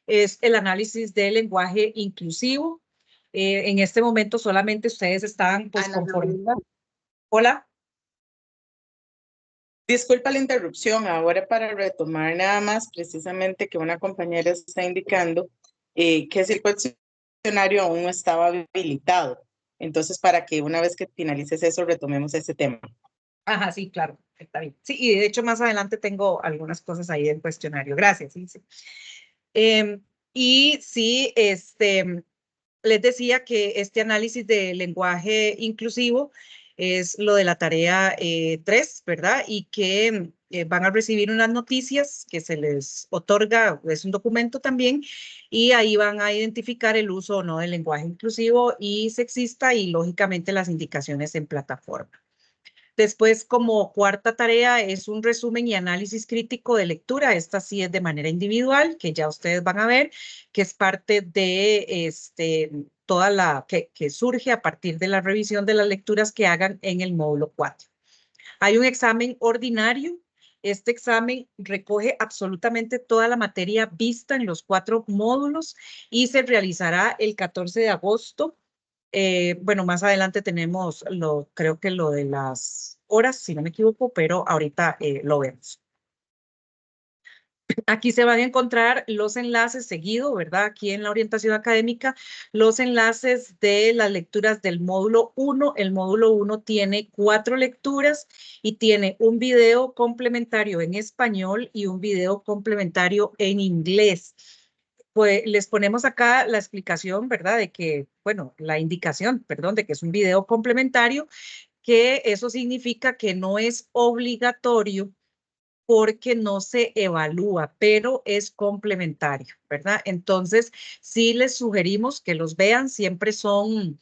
es el análisis del lenguaje inclusivo. En este momento solamente ustedes están pues Ana conforme. Paula, Hola. disculpa la interrupción. Ahora para retomar nada más precisamente que una compañera está indicando que si el cuestionario aún no estaba habilitado. Entonces, para que una vez que finalices eso, retomemos ese tema. Ajá, sí, claro, está bien. Sí, y de hecho más adelante tengo algunas cosas ahí del cuestionario. Gracias, sí, sí. Y sí, les decía que este análisis de lenguaje inclusivo es lo de la tarea 3, ¿verdad? Y que van a recibir unas noticias que se les otorga, es un documento también, y ahí van a identificar el uso o no del lenguaje inclusivo y sexista y lógicamente las indicaciones en plataforma. Después, como cuarta tarea, es un resumen y análisis crítico de lectura. Esta sí es de manera individual, que ya ustedes van a ver, que es parte de toda la que surge a partir de la revisión de las lecturas que hagan en el módulo 4. Hay un examen ordinario. Este examen recoge absolutamente toda la materia vista en los 4 módulos y se realizará el 14 de agosto. Bueno, más adelante tenemos creo que lo de las horas, si no me equivoco, pero ahorita lo vemos. Aquí se van a encontrar los enlaces seguido, ¿verdad? Aquí en la orientación académica, los enlaces de las lecturas del módulo 1. El módulo 1 tiene 4 lecturas y tiene un video complementario en español y un video complementario en inglés. pues les ponemos acá la explicación, ¿verdad? De que, bueno, la indicación, perdón, de que es un video complementario, que eso significa que no es obligatorio porque no se evalúa, pero es complementario, ¿verdad? Entonces, sí les sugerimos que los vean, siempre son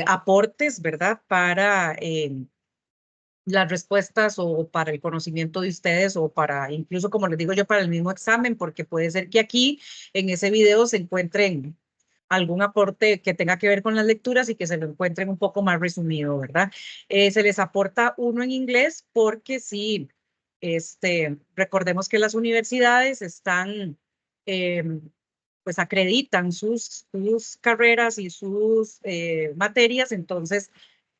aportes, ¿verdad? Para las respuestas o para el conocimiento de ustedes o para, incluso como les digo yo, para el mismo examen, porque puede ser que aquí en ese video se encuentren algún aporte que tenga que ver con las lecturas y que se lo encuentren un poco más resumido, ¿verdad? Se les aporta uno en inglés porque sí, recordemos que las universidades están, pues acreditan sus carreras y sus materias, entonces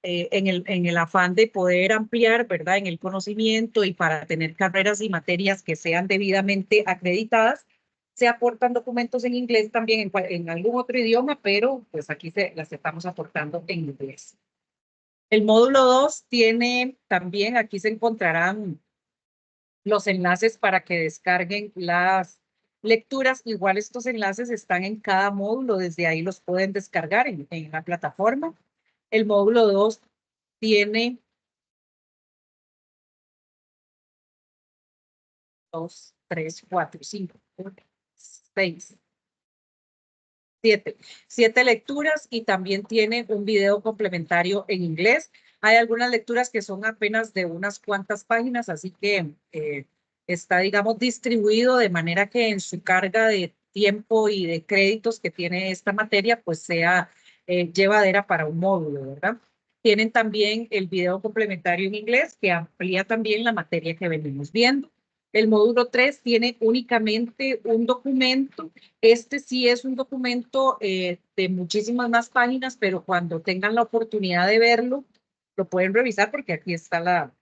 en el afán de poder ampliar, ¿verdad? En el conocimiento y para tener carreras y materias que sean debidamente acreditadas, se aportan documentos en inglés también en algún otro idioma, pero pues aquí las estamos aportando en inglés. El módulo 2 tiene también, aquí se encontrarán los enlaces para que descarguen las lecturas. Igual estos enlaces están en cada módulo, desde ahí los pueden descargar en la plataforma. El módulo 2 tiene 2, 3, 4, 5, 6, 7 lecturas y también tiene un video complementario en inglés. Hay algunas lecturas que son apenas de unas cuantas páginas, así que está, digamos, distribuido de manera que en su carga de tiempo y de créditos que tiene esta materia, pues sea llevadera para un módulo, ¿verdad? Tienen también el video complementario en inglés que amplía también la materia que venimos viendo. El módulo 3 tiene únicamente un documento. Este sí es un documento de muchísimas más páginas, pero cuando tengan la oportunidad de verlo, lo pueden revisar porque aquí está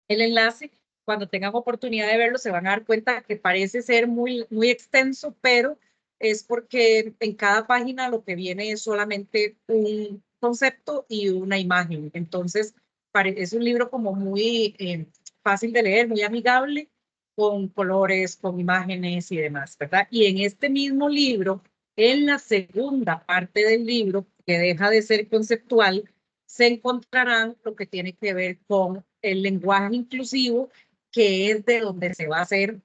el enlace. Cuando tengan oportunidad de verlo, se van a dar cuenta que parece ser muy, muy extenso, pero es porque en cada página lo que viene es solamente un concepto y una imagen. Entonces, es un libro como muy fácil de leer, muy amigable, con colores, con imágenes y demás, ¿verdad? Y en este mismo libro, en la segunda parte del libro, que deja de ser conceptual, se encontrarán lo que tiene que ver con el lenguaje inclusivo, que es de donde se va a hacer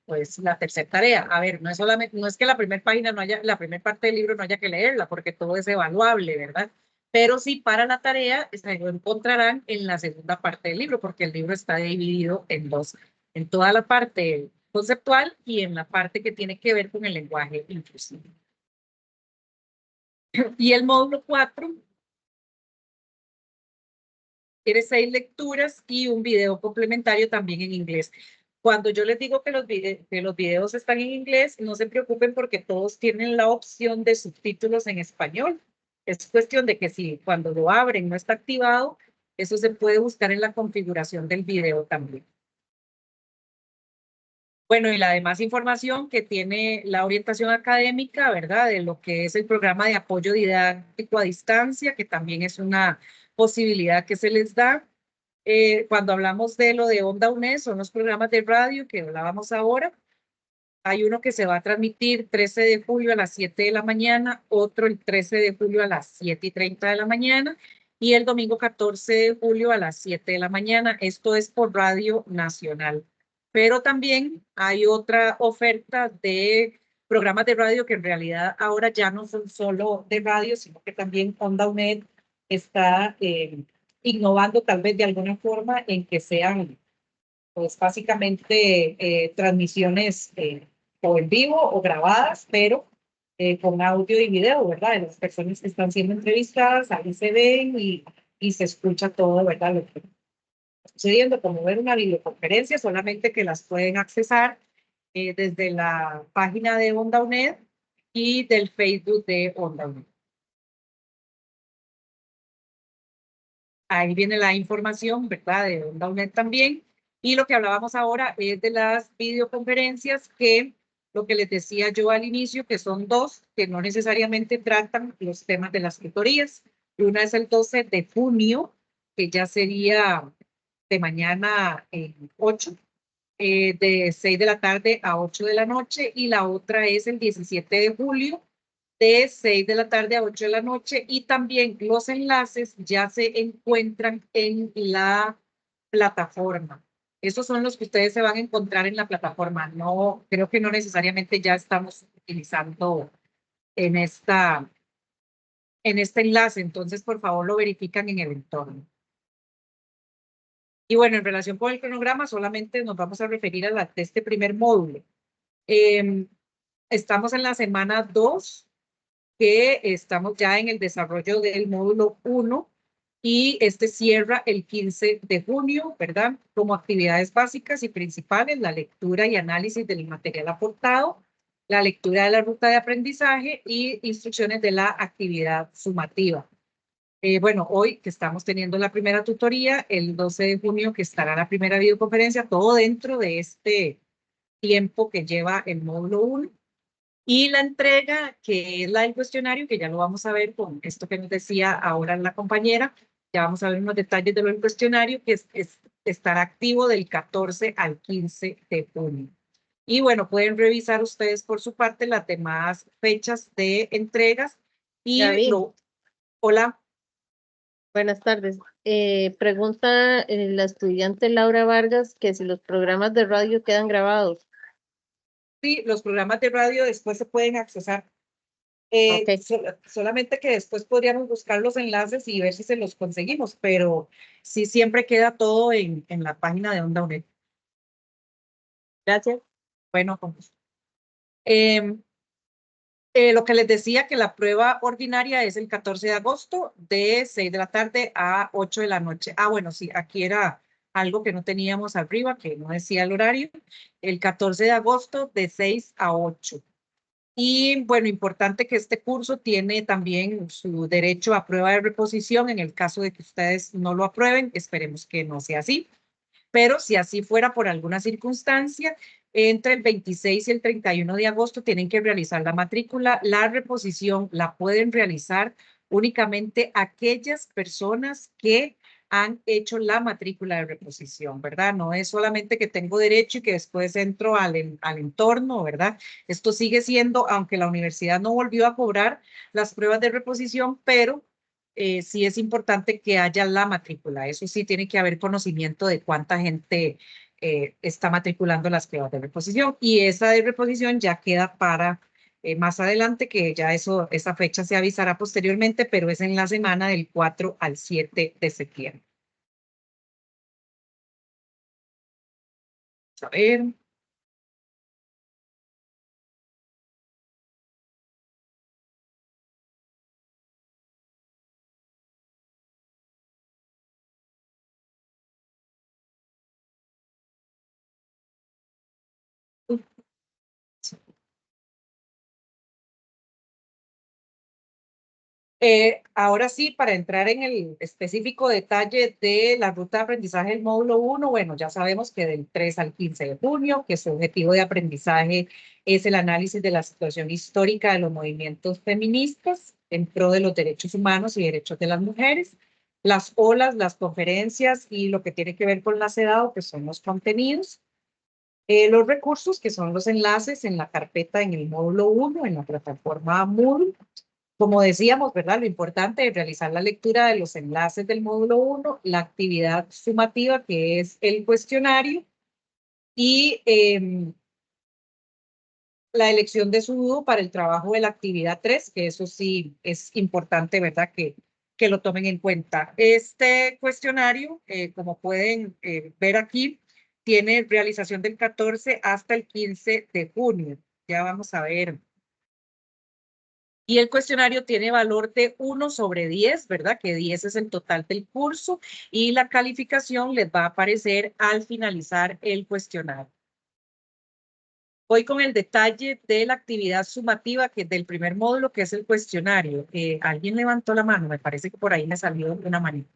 pues la tercera tarea. A ver, no es solamente, no es que la primera página no haya, la primera parte del libro no haya que leerla, porque todo es evaluable, ¿verdad? Pero sí para la tarea se lo encontrarán en la segunda parte del libro, porque el libro está dividido en dos, en toda la parte conceptual y en la parte que tiene que ver con el lenguaje inclusivo. Y el módulo 4 tiene 6 lecturas y un video complementario también en inglés. Cuando yo les digo que los videos están en inglés, no se preocupen porque todos tienen la opción de subtítulos en español. Es cuestión de que si cuando lo abren no está activado, eso se puede buscar en la configuración del video también. Bueno, y la demás información que tiene la orientación académica, ¿verdad? De lo que es el programa de apoyo didáctico a distancia, que también es una posibilidad que se les da. Cuando hablamos de lo de Onda UNED, son los programas de radio que hablábamos ahora. Hay uno que se va a transmitir 13 de julio a las 7 de la mañana, otro el 13 de julio a las 7:30 de la mañana y el domingo 14 de julio a las 7 de la mañana. Esto es por Radio Nacional. Pero también hay otra oferta de programas de radio que en realidad ahora ya no son solo de radio, sino que también Onda UNED está innovando tal vez de alguna forma en que sean pues básicamente transmisiones o en vivo o grabadas, pero con audio y video, ¿verdad? De las personas que están siendo entrevistadas, ahí se ven y se escucha todo, ¿verdad? Lo que está sucediendo, como ver una videoconferencia, solamente que las pueden accesar desde la página de Onda UNED y del Facebook de Onda UNED. Ahí viene la información, ¿verdad? De Onda UNED también. Y lo que hablábamos ahora es de las videoconferencias que, lo que les decía yo al inicio, que son dos, que no necesariamente tratan los temas de las tutorías. Una es el 12 de junio, que ya sería de mañana 8, de 6 de la tarde a 8 de la noche y la otra es el 17 de julio de 6 de la tarde a 8 de la noche y también los enlaces ya se encuentran en la plataforma. Esos son los que ustedes se van a encontrar en la plataforma. No, creo que no necesariamente ya estamos utilizando en en este enlace, entonces por favor lo verifican en el entorno. Y bueno, en relación con el cronograma, solamente nos vamos a referir a de este primer módulo. Estamos en la semana 2, que estamos ya en el desarrollo del módulo 1 y este cierra el 15 de junio, ¿verdad? Como actividades básicas y principales, la lectura y análisis del material aportado, la lectura de la ruta de aprendizaje y instrucciones de la actividad sumativa. Bueno, hoy que estamos teniendo la primera tutoría, el 12 de junio que estará la primera videoconferencia, todo dentro de este tiempo que lleva el módulo 1. Y la entrega, que es la del cuestionario, que ya lo vamos a ver con esto que nos decía ahora la compañera, ya vamos a ver unos detalles de lo del cuestionario, que estará activo del 14 al 15 de junio. Y bueno, pueden revisar ustedes por su parte las demás fechas de entregas. Y David, hola. buenas tardes. Pregunta la estudiante Laura Vargas que si los programas de radio quedan grabados. Sí, los programas de radio después se pueden accesar. Ok. Solamente que después podríamos buscar los enlaces y ver si se los conseguimos, pero sí siempre queda todo en la página de Onda UNED. Gracias. Bueno, con gusto. Lo que les decía que la prueba ordinaria es el 14 de agosto de 6 de la tarde a 8 de la noche. Ah, bueno, sí, aquí era algo que no teníamos arriba, que no decía el horario. El 14 de agosto de 6 a 8. Y bueno, importante que este curso tiene también su derecho a prueba de reposición en el caso de que ustedes no lo aprueben. Esperemos que no sea así. Pero si así fuera por alguna circunstancia, entre el 26 y el 31 de agosto tienen que realizar la matrícula. La reposición la pueden realizar únicamente aquellas personas que han hecho la matrícula de reposición, ¿verdad? No es solamente que tengo derecho y que después entro al entorno, ¿verdad? Esto sigue siendo, aunque la universidad no volvió a cobrar las pruebas de reposición, pero sí es importante que haya la matrícula. Eso sí, tiene que haber conocimiento de cuánta gente está matriculando las pruebas de reposición. Y esa de reposición ya queda para más adelante, que ya esa fecha se avisará posteriormente, pero es en la semana del 4 al 7 de septiembre. A ver. Ahora sí, para entrar en el específico detalle de la ruta de aprendizaje del módulo 1, bueno, ya sabemos que del 3 al 15 de junio, que su objetivo de aprendizaje es el análisis de la situación histórica de los movimientos feministas en pro de los derechos humanos y derechos de las mujeres, las olas, las conferencias y lo que tiene que ver con la CEDAW, que son los contenidos. Los recursos, que son los enlaces en la carpeta en el módulo 1, en la plataforma Moodle. Como decíamos, ¿verdad? Lo importante es realizar la lectura de los enlaces del módulo 1, la actividad sumativa, que es el cuestionario, y la elección de su dúo para el trabajo de la actividad 3, que eso sí es importante, ¿verdad? Que lo tomen en cuenta. Este cuestionario, como pueden ver aquí, tiene realización del 14 hasta el 15 de junio. Ya vamos a ver. Y el cuestionario tiene valor de 1 sobre 10, ¿verdad? Que 10 es el total del curso y la calificación les va a aparecer al finalizar el cuestionario. Voy con el detalle de la actividad sumativa que del primer módulo, que es el cuestionario. Alguien levantó la mano, me parece que por ahí me salió una manita.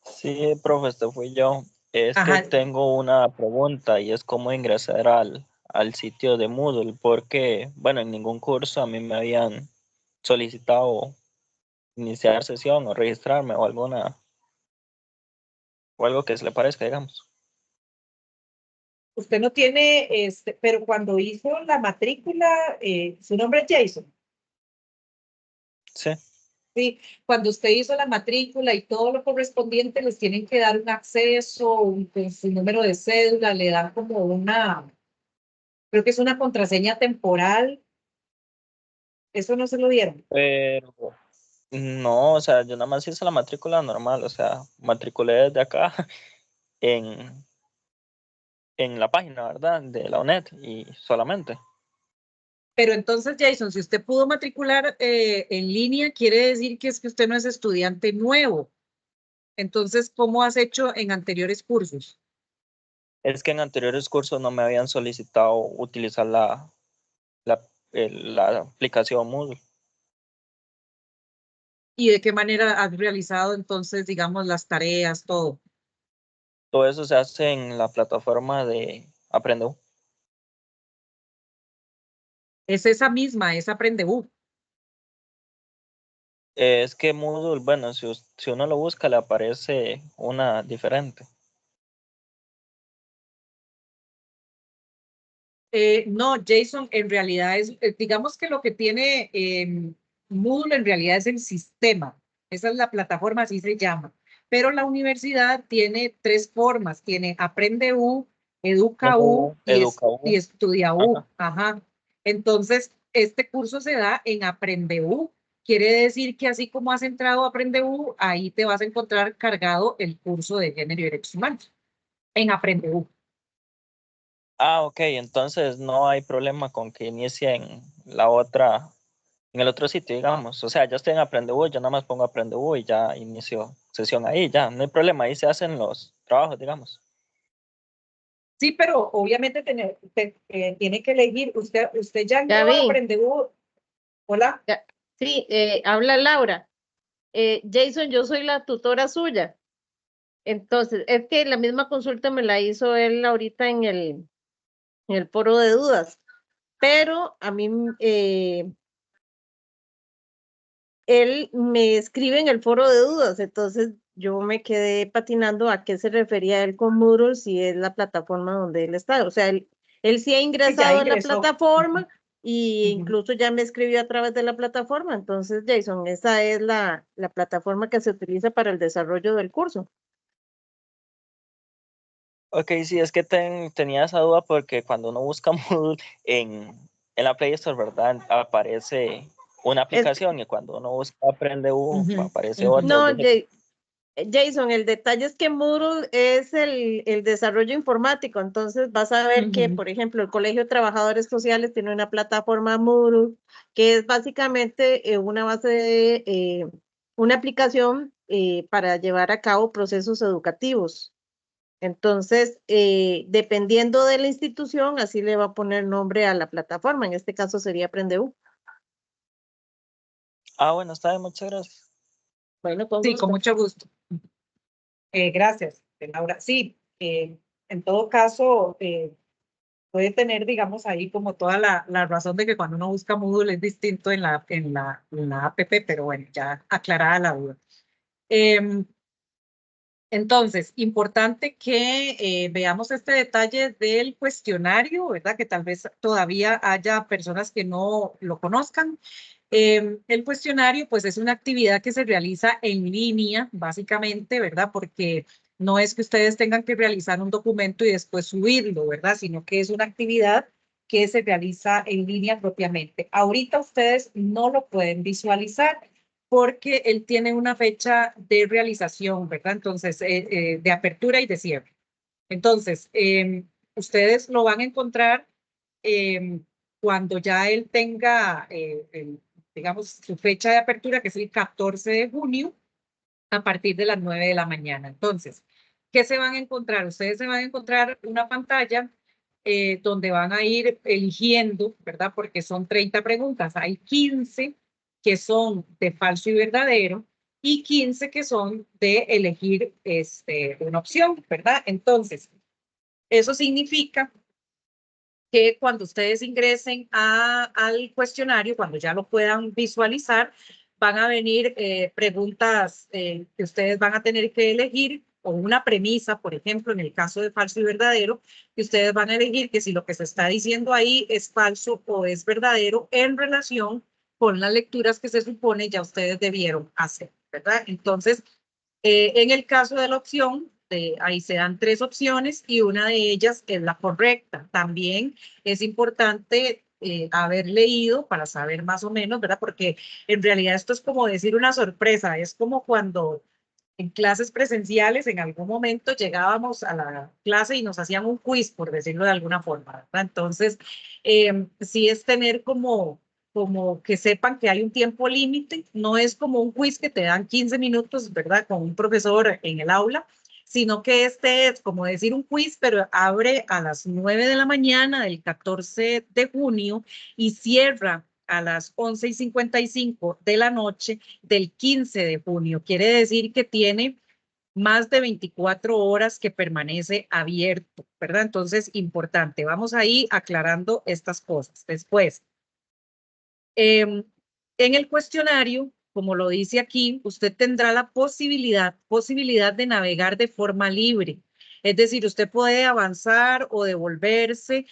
Sí, profe, este fui yo. Es que Ajá. tengo una pregunta y es cómo ingresar al sitio de Moodle, porque, bueno, en ningún curso a mí me habían solicitado iniciar sesión o registrarme o algo que se le parezca, digamos. Usted no tiene, pero cuando hizo la matrícula, su nombre es Jason. Sí. Sí, cuando usted hizo la matrícula y todo lo correspondiente, les tienen que dar un acceso, con su número de cédula, le dan como una, creo que es una contraseña temporal. Eso no se lo dieron. Pero no, o sea, yo nada más hice la matrícula normal, o sea, matriculé desde acá en, en la página, ¿verdad? De la UNED y solamente. Pero entonces, Jason, si usted pudo matricular en línea, quiere decir que es que usted no es estudiante nuevo. Entonces, ¿cómo has hecho en anteriores cursos? Es que en anteriores cursos no me habían solicitado utilizar la aplicación Moodle. ¿Y de qué manera has realizado entonces, digamos, las tareas, todo? Todo eso se hace en la plataforma de Aprendeu. Es esa misma, es Aprendeu. Es que Moodle, bueno, si uno lo busca, le aparece una diferente. No, Jason, en realidad es, digamos que lo que tiene Moodle en realidad es el sistema. Esa es la plataforma, así se llama. Pero la universidad tiene tres formas. Tiene AprendeU, EducaU y EducaU. EstudiaU. Ajá. Ajá. Entonces, este curso se da en AprendeU. Quiere decir que así como has entrado a AprendeU, ahí te vas a encontrar cargado el curso de Género y Derechos Humanos en AprendeU. Ok, entonces no hay problema con que inicie en el otro sitio, digamos. O sea, ya estoy en Aprendeu, yo nada más pongo Aprendeu y ya inicio sesión ahí, ya, no hay problema, ahí se hacen los trabajos, digamos. Sí, pero obviamente tiene que elegir. Usted ya Ya entró a vi. Aprendeu. Hola. Sí, habla Laura. Jason, yo soy la tutora suya. Entonces, es que la misma consulta me la hizo él ahorita en el foro de dudas, pero a mí, él me escribe en el foro de dudas, entonces yo me quedé patinando a qué se refería él con Moodle, si es la plataforma donde él está. O sea, él sí ha Sí, ya ingresado a la ingresó. plataforma y Ujú. incluso ya me escribió a través de la plataforma. Entonces, Jason, esa es la plataforma que se utiliza para el desarrollo del curso. Ok, sí, es que tenía esa duda porque cuando uno busca Moodle en la Play Store, ¿verdad? Aparece una Es, aplicación y cuando uno busca Aprendeu, Ujú, aparece ujú. otra. no, Jason, el detalle es que Moodle es el desarrollo informático, entonces vas a ver que, Ujú. por ejemplo, el Colegio de Trabajadores Sociales tiene una plataforma Moodle, que es básicamente una base de una aplicación para llevar a cabo procesos educativos. Entonces, dependiendo de la institución, así le va a poner nombre a la plataforma, en este caso sería Aprendeu. Bueno, está bien, muchas gracias. Bueno, con Sí, con gusto. mucho gusto. Gracias, Laura. Sí, en todo caso, puede tener, digamos, ahí como toda la razón de que cuando uno busca Moodle es distinto en la app, pero bueno, ya aclarada la duda. Entonces, importante que veamos este detalle del cuestionario, ¿verdad? Que tal vez todavía haya personas que no lo conozcan. El cuestionario, pues, es una actividad que se realiza en línea, básicamente, ¿verdad? Porque no es que ustedes tengan que realizar un documento y después subirlo, ¿verdad? Sino que es una actividad que se realiza en línea propiamente. Ahorita ustedes no lo pueden visualizar porque él tiene una fecha de realización, ¿verdad? Entonces, de apertura y de cierre. Entonces, ustedes lo van a encontrar cuando ya él tenga, digamos, su fecha de apertura, que es el 14 de junio, a partir de las 9 de la mañana. Entonces, ¿qué se van a encontrar? Ustedes se van a encontrar una pantalla donde van a ir eligiendo, ¿verdad? Porque son 30 preguntas. Hay 15 que son de falso y verdadero y 15 que son de elegir una opción, ¿verdad? Entonces, eso significa que cuando ustedes ingresen al cuestionario, cuando ya lo puedan visualizar, van a venir preguntas que ustedes van a tener que elegir o una premisa, por ejemplo, en el caso de falso y verdadero, que ustedes van a elegir que si lo que se está diciendo ahí es falso o es verdadero en relación con las lecturas que se supone ya ustedes debieron hacer, ¿verdad? Entonces, en el caso de la opción, ahí se dan 3 opciones y una de ellas es la correcta. También es importante haber leído para saber más o menos, ¿verdad? Porque en realidad esto es como decir una sorpresa, es como cuando en clases presenciales en algún momento llegábamos a la clase y nos hacían un quiz, por decirlo de alguna forma, ¿verdad? Entonces, sí es tener como que sepan que hay un tiempo límite, no es como un quiz que te dan 15 minutos, ¿verdad? Con un profesor en el aula, sino que este es como decir un quiz, pero abre a las 9 de la mañana del 14 de junio y cierra a las 11:55 de la noche del 15 de junio. Quiere decir que tiene más de 24 horas que permanece abierto, ¿verdad? Entonces, importante. Vamos ahí aclarando estas cosas. Después, en el cuestionario, como lo dice aquí, usted tendrá la posibilidad de navegar de forma libre. Es decir, usted puede avanzar o devolverse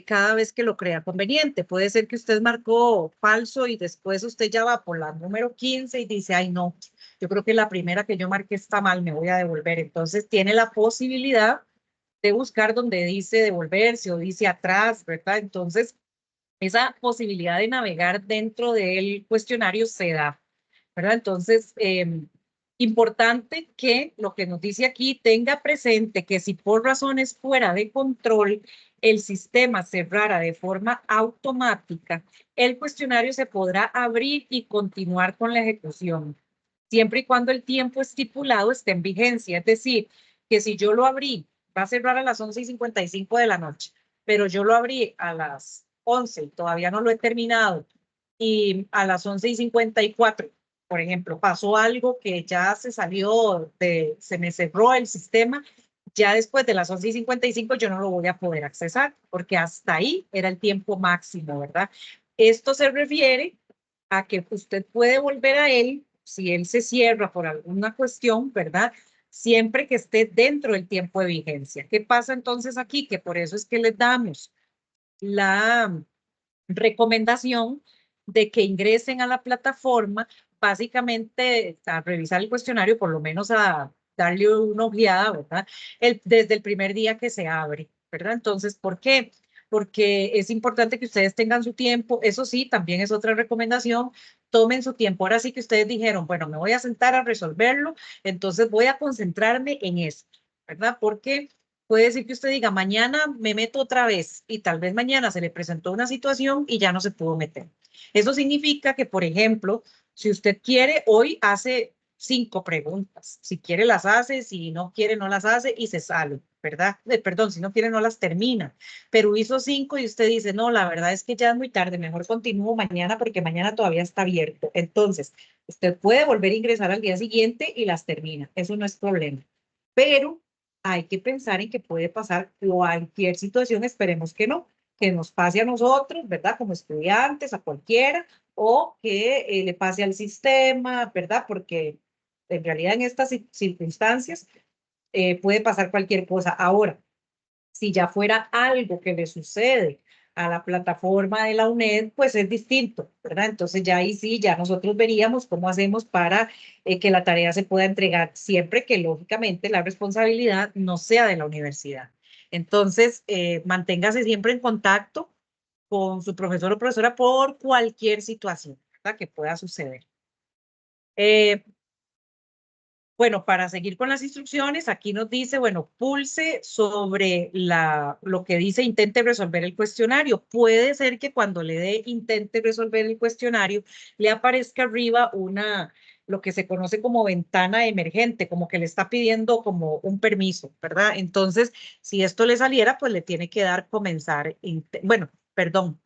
cada vez que lo crea conveniente. Puede ser que usted marcó falso y después usted ya va por la número 15 y dice, ay no, yo creo que la primera que yo marqué está mal, me voy a devolver. Entonces tiene la posibilidad de buscar donde dice devolverse o dice atrás, ¿verdad? Entonces, esa posibilidad de navegar dentro del cuestionario se da, ¿verdad? Entonces, importante que lo que nos dice aquí tenga presente que si por razones fuera de control el sistema cerrara de forma automática, el cuestionario se podrá abrir y continuar con la ejecución, siempre y cuando el tiempo estipulado esté en vigencia. Es decir, que si yo lo abrí, va a cerrar a las 11:55 de la noche, pero yo lo abrí a las 11 y todavía no lo he terminado, y a las 11:54, por ejemplo, pasó algo que ya se salió, se me cerró el sistema, ya después de las 11:55 yo no lo voy a poder accesar, porque hasta ahí era el tiempo máximo, ¿verdad? Esto se refiere a que usted puede volver a él si él se cierra por alguna cuestión, ¿verdad? Siempre que esté dentro del tiempo de vigencia. ¿Qué pasa entonces aquí? Que por eso es que les damos la recomendación de que ingresen a la plataforma, básicamente a revisar el cuestionario, por lo menos a darle una ojeada, ¿verdad? Desde el primer día que se abre, ¿verdad? Entonces, ¿por qué? Porque es importante que ustedes tengan su tiempo. Eso sí, también es otra recomendación. Tomen su tiempo. Ahora sí que ustedes dijeron, bueno, me voy a sentar a resolverlo, entonces voy a concentrarme en esto, ¿verdad? Porque puede decir que usted diga, mañana me meto otra vez y tal vez mañana se le presentó una situación y ya no se pudo meter. Eso significa que, por ejemplo, si usted quiere, hoy hace 5 preguntas. Si quiere las hace, si no quiere no las hace y se sale, ¿verdad? Perdón, si no quiere no las termina. Pero hizo 5 y usted dice, no, la verdad es que ya es muy tarde, mejor continúo mañana porque mañana todavía está abierto. Entonces, usted puede volver a ingresar al día siguiente y las termina. Eso no es problema. Pero hay que pensar en que puede pasar cualquier situación, esperemos que no, que nos pase a nosotros, ¿verdad? Como estudiantes, a cualquiera, o que le pase al sistema, ¿verdad? Porque en realidad en estas circunstancias puede pasar cualquier cosa. Ahora, si ya fuera algo que le sucede a la plataforma de la UNED, pues es distinto, ¿verdad? Entonces ya ahí sí, ya nosotros veríamos cómo hacemos para que la tarea se pueda entregar, siempre que lógicamente la responsabilidad no sea de la universidad. Entonces, manténgase siempre en contacto con su profesor o profesora por cualquier situación, ¿verdad? Que pueda suceder. Bueno, para seguir con las instrucciones, aquí nos dice, bueno, pulse sobre lo que dice intente resolver el cuestionario. Puede ser que cuando le dé intente resolver el cuestionario, le aparezca arriba lo que se conoce como ventana emergente, como que le está pidiendo como un permiso, ¿verdad? Entonces, si esto le saliera, pues le tiene que dar comenzar, bueno, perdón,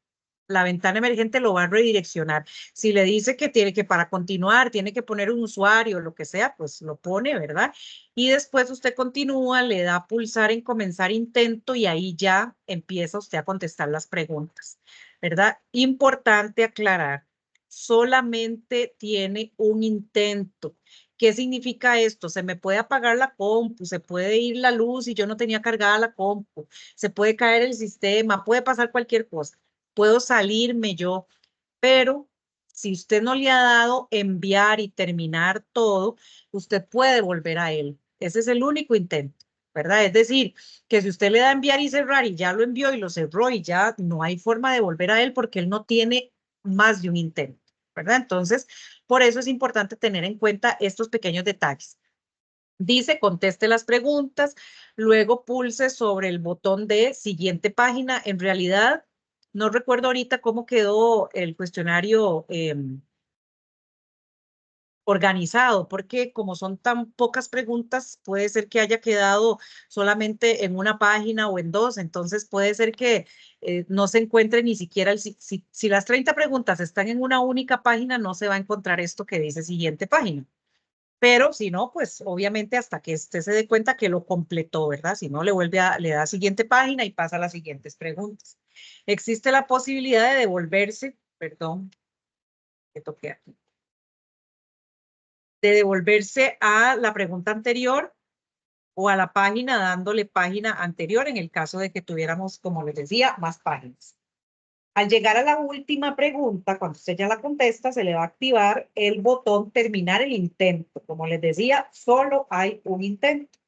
la ventana emergente lo va a redireccionar. Si le dice que tiene que para continuar, tiene que poner un usuario, lo que sea, pues lo pone, ¿verdad? Y después usted continúa, le da a pulsar en comenzar intento y ahí ya empieza usted a contestar las preguntas, ¿verdad? Importante aclarar, solamente tiene un intento ¿Qué significa esto? Se me puede apagar la compu, se puede ir la luz y yo no tenía cargada la compu, se puede caer el sistema, puede pasar cualquier cosa. Puedo salirme yo, pero si usted no le ha dado enviar y terminar todo, usted puede volver a él. Ese es el único intento, ¿verdad? Es decir, que si usted le da enviar y cerrar y ya lo envió y lo cerró y ya no hay forma de volver a él porque él no tiene más de un intento, ¿verdad? Entonces, por eso es importante tener en cuenta estos pequeños detalles. Dice, conteste las preguntas, luego pulse sobre el botón de siguiente página. En realidad, no recuerdo ahorita cómo quedó el cuestionario organizado, porque como son tan pocas preguntas, puede ser que haya quedado solamente en una página o en dos, entonces puede ser que no se encuentre ni siquiera, si las 30 preguntas están en una única página, no se va a encontrar esto que dice siguiente página. Pero si no, pues obviamente hasta que usted se dé cuenta que lo completó, ¿verdad? Si no, le da siguiente página y pasa a las siguientes preguntas. Existe la posibilidad de devolverse, perdón, que toqué aquí, de devolverse a la pregunta anterior o a la página dándole página anterior en el caso de que tuviéramos, como les decía, más páginas. Al llegar a la última pregunta, cuando usted ya la contesta, se le va a activar el botón terminar el intento. Como les decía, solo hay un intento.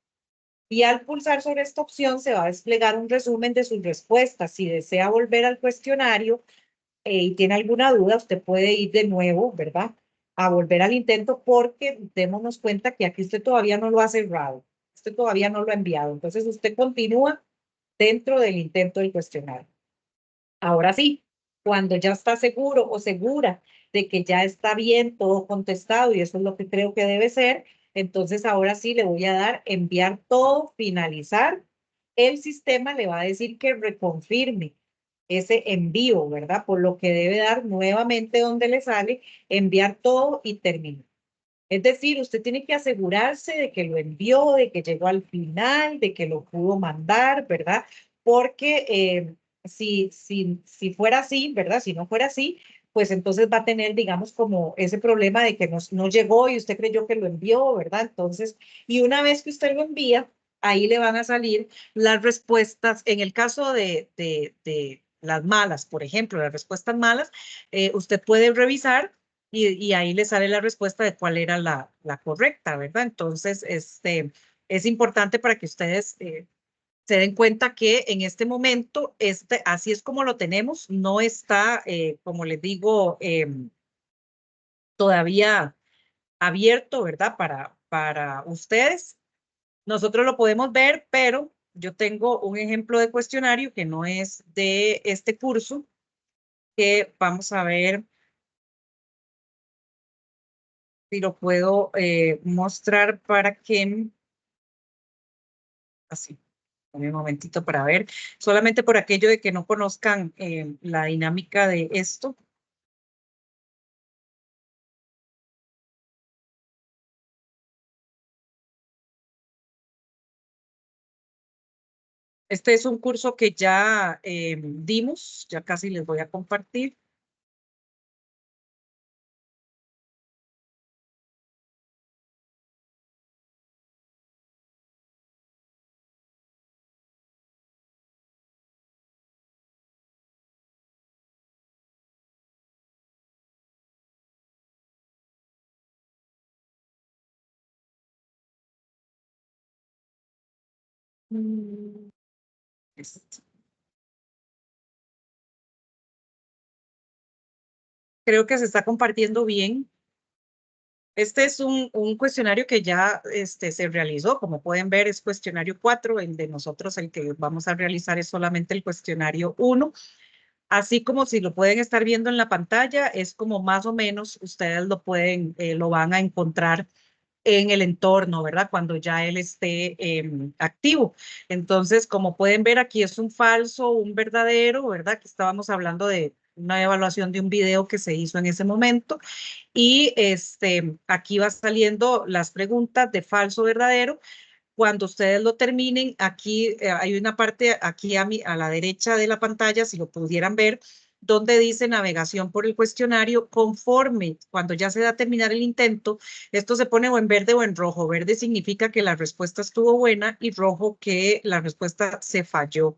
Y al pulsar sobre esta opción se va a desplegar un resumen de sus respuestas. Si desea volver al cuestionario y tiene alguna duda, usted puede ir de nuevo, ¿verdad? A volver al intento porque démonos cuenta que aquí usted todavía no lo ha cerrado. Usted todavía no lo ha enviado. Entonces usted continúa dentro del intento del cuestionario. Ahora sí, cuando ya está seguro o segura de que ya está bien todo contestado y eso es lo que creo que debe ser, entonces ahora sí le voy a dar enviar todo, finalizar. El sistema le va a decir que reconfirme ese envío, ¿verdad? Por lo que debe dar nuevamente donde le sale enviar todo y terminar. Es decir, usted tiene que asegurarse de que lo envió, de que llegó al final, de que lo pudo mandar, ¿verdad? Porque si fuera así, ¿verdad? Si no fuera así, pues entonces va a tener, digamos, como ese problema de que no llegó y usted creyó que lo envió, ¿verdad? Entonces, y una vez que usted lo envía, ahí le van a salir las respuestas. En el caso de las malas, por ejemplo, las respuestas malas, usted puede revisar y ahí le sale la respuesta de cuál era la correcta, ¿verdad? Entonces, es importante para que ustedes se den cuenta que en este momento, así es como lo tenemos, no está, como les digo, todavía abierto, ¿verdad? Para ustedes. Nosotros lo podemos ver, pero yo tengo un ejemplo de cuestionario que no es de este curso, que vamos a ver si lo puedo mostrar para que, así, un momentito para ver, solamente por aquello de que no conozcan la dinámica de esto. Este es un curso que ya dimos, ya casi les voy a compartir. Este. Creo que se está compartiendo bien. Este es un cuestionario que ya se realizó, como pueden ver es cuestionario 4, el de nosotros el que vamos a realizar es solamente el cuestionario 1. Así como si lo pueden estar viendo en la pantalla, es como más o menos ustedes lo pueden, lo van a encontrar en el entorno, ¿verdad? Cuando ya él esté activo. Entonces, como pueden ver, aquí es un falso, un verdadero, ¿verdad? Que estábamos hablando de una evaluación de un video que se hizo en ese momento. Y aquí va saliendo las preguntas de falso, verdadero. Cuando ustedes lo terminen, aquí hay una parte, aquí a la derecha de la pantalla, si lo pudieran ver, donde dice navegación por el cuestionario conforme. Cuando ya se da a terminar el intento, esto se pone o en verde o en rojo. Verde significa que la respuesta estuvo buena y rojo que la respuesta se falló.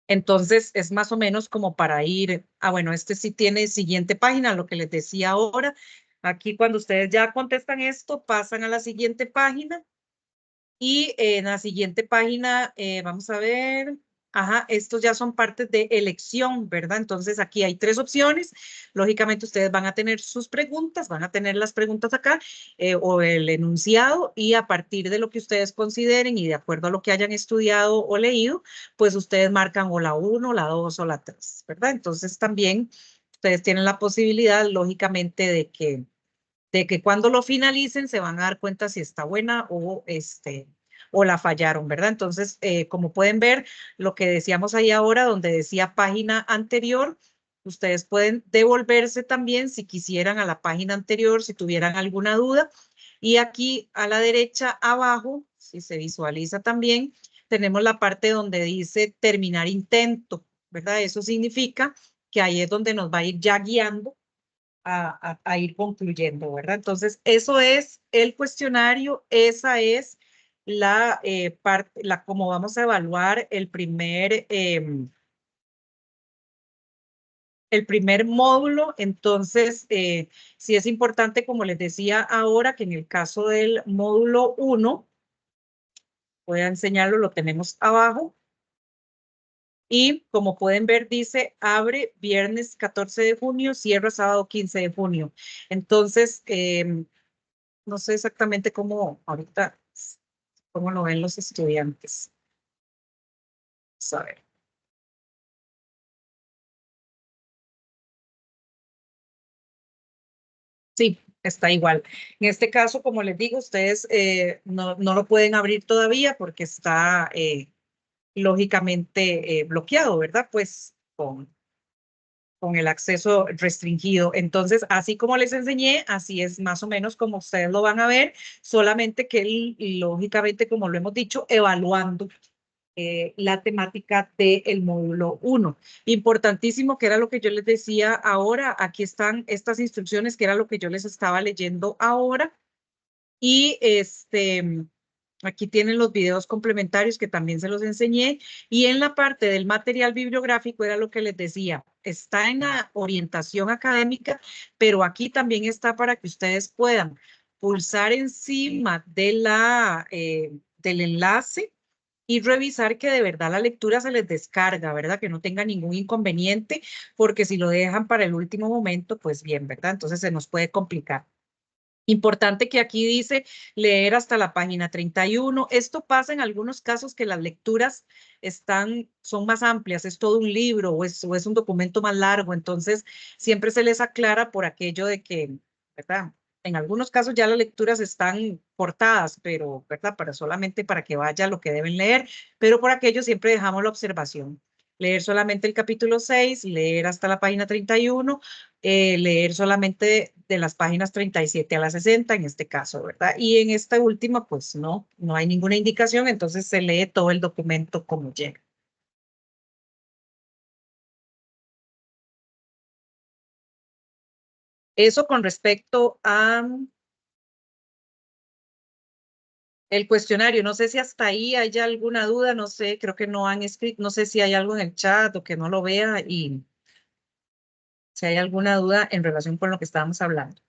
Entonces, es más o menos como para ir, bueno, este sí tiene siguiente página, lo que les decía ahora. Aquí cuando ustedes ya contestan esto, pasan a la siguiente página. Y en la siguiente página, vamos a ver, estos ya son partes de elección, ¿verdad? Entonces aquí hay 3 opciones. Lógicamente ustedes van a tener sus preguntas, van a tener las preguntas acá o el enunciado y a partir de lo que ustedes consideren y de acuerdo a lo que hayan estudiado o leído, pues ustedes marcan o la 1, la 2 o la 3, ¿verdad? Entonces también ustedes tienen la posibilidad, lógicamente, de que cuando lo finalicen se van a dar cuenta si está buena o la fallaron, ¿verdad? Entonces, como pueden ver, lo que decíamos ahí ahora, donde decía página anterior, ustedes pueden devolverse también si quisieran a la página anterior, si tuvieran alguna duda. Y aquí a la derecha abajo, si se visualiza también, tenemos la parte donde dice terminar intento, ¿verdad? Eso significa que ahí es donde nos va a ir ya guiando a ir concluyendo, ¿verdad? Entonces, eso es el cuestionario, esa es la parte, cómo vamos a evaluar el primer módulo. Entonces, sí es importante, como les decía ahora, que en el caso del módulo 1, voy a enseñarlo, lo tenemos abajo. Y como pueden ver, dice, abre viernes 14 de junio, cierra sábado 15 de junio. Entonces, no sé exactamente cómo ahorita, cómo lo ven los estudiantes. Vamos a ver. Sí, está igual. En este caso, como les digo, ustedes no lo pueden abrir todavía porque está lógicamente bloqueado, ¿verdad? Pues con el acceso restringido. Entonces, así como les enseñé, así es más o menos como ustedes lo van a ver, solamente que lógicamente, como lo hemos dicho, evaluando la temática del módulo 1. Importantísimo, que era lo que yo les decía ahora, aquí están estas instrucciones, que era lo que yo les estaba leyendo ahora, y aquí tienen los videos complementarios que también se los enseñé. Y en la parte del material bibliográfico era lo que les decía. Está en la orientación académica, pero aquí también está para que ustedes puedan pulsar encima del enlace y revisar que de verdad la lectura se les descarga, ¿verdad? Que no tenga ningún inconveniente, porque si lo dejan para el último momento, pues bien, ¿verdad? Entonces se nos puede complicar. Importante que aquí dice leer hasta la página 31. Esto pasa en algunos casos que las lecturas son más amplias, es todo un libro o es un documento más largo, entonces siempre se les aclara por aquello de que, ¿verdad? En algunos casos ya las lecturas están cortadas, pero, ¿verdad? Solamente para que vaya lo que deben leer, pero por aquello siempre dejamos la observación. Leer solamente el capítulo 6, leer hasta la página 31, leer solamente de las páginas 37 a las 60 en este caso, ¿verdad? Y en esta última, pues no hay ninguna indicación, entonces se lee todo el documento como llega. Eso con respecto a el cuestionario. No sé si hasta ahí hay alguna duda, no sé, creo que no han escrito, no sé si hay algo en el chat o que no lo vea y si hay alguna duda en relación con lo que estábamos hablando.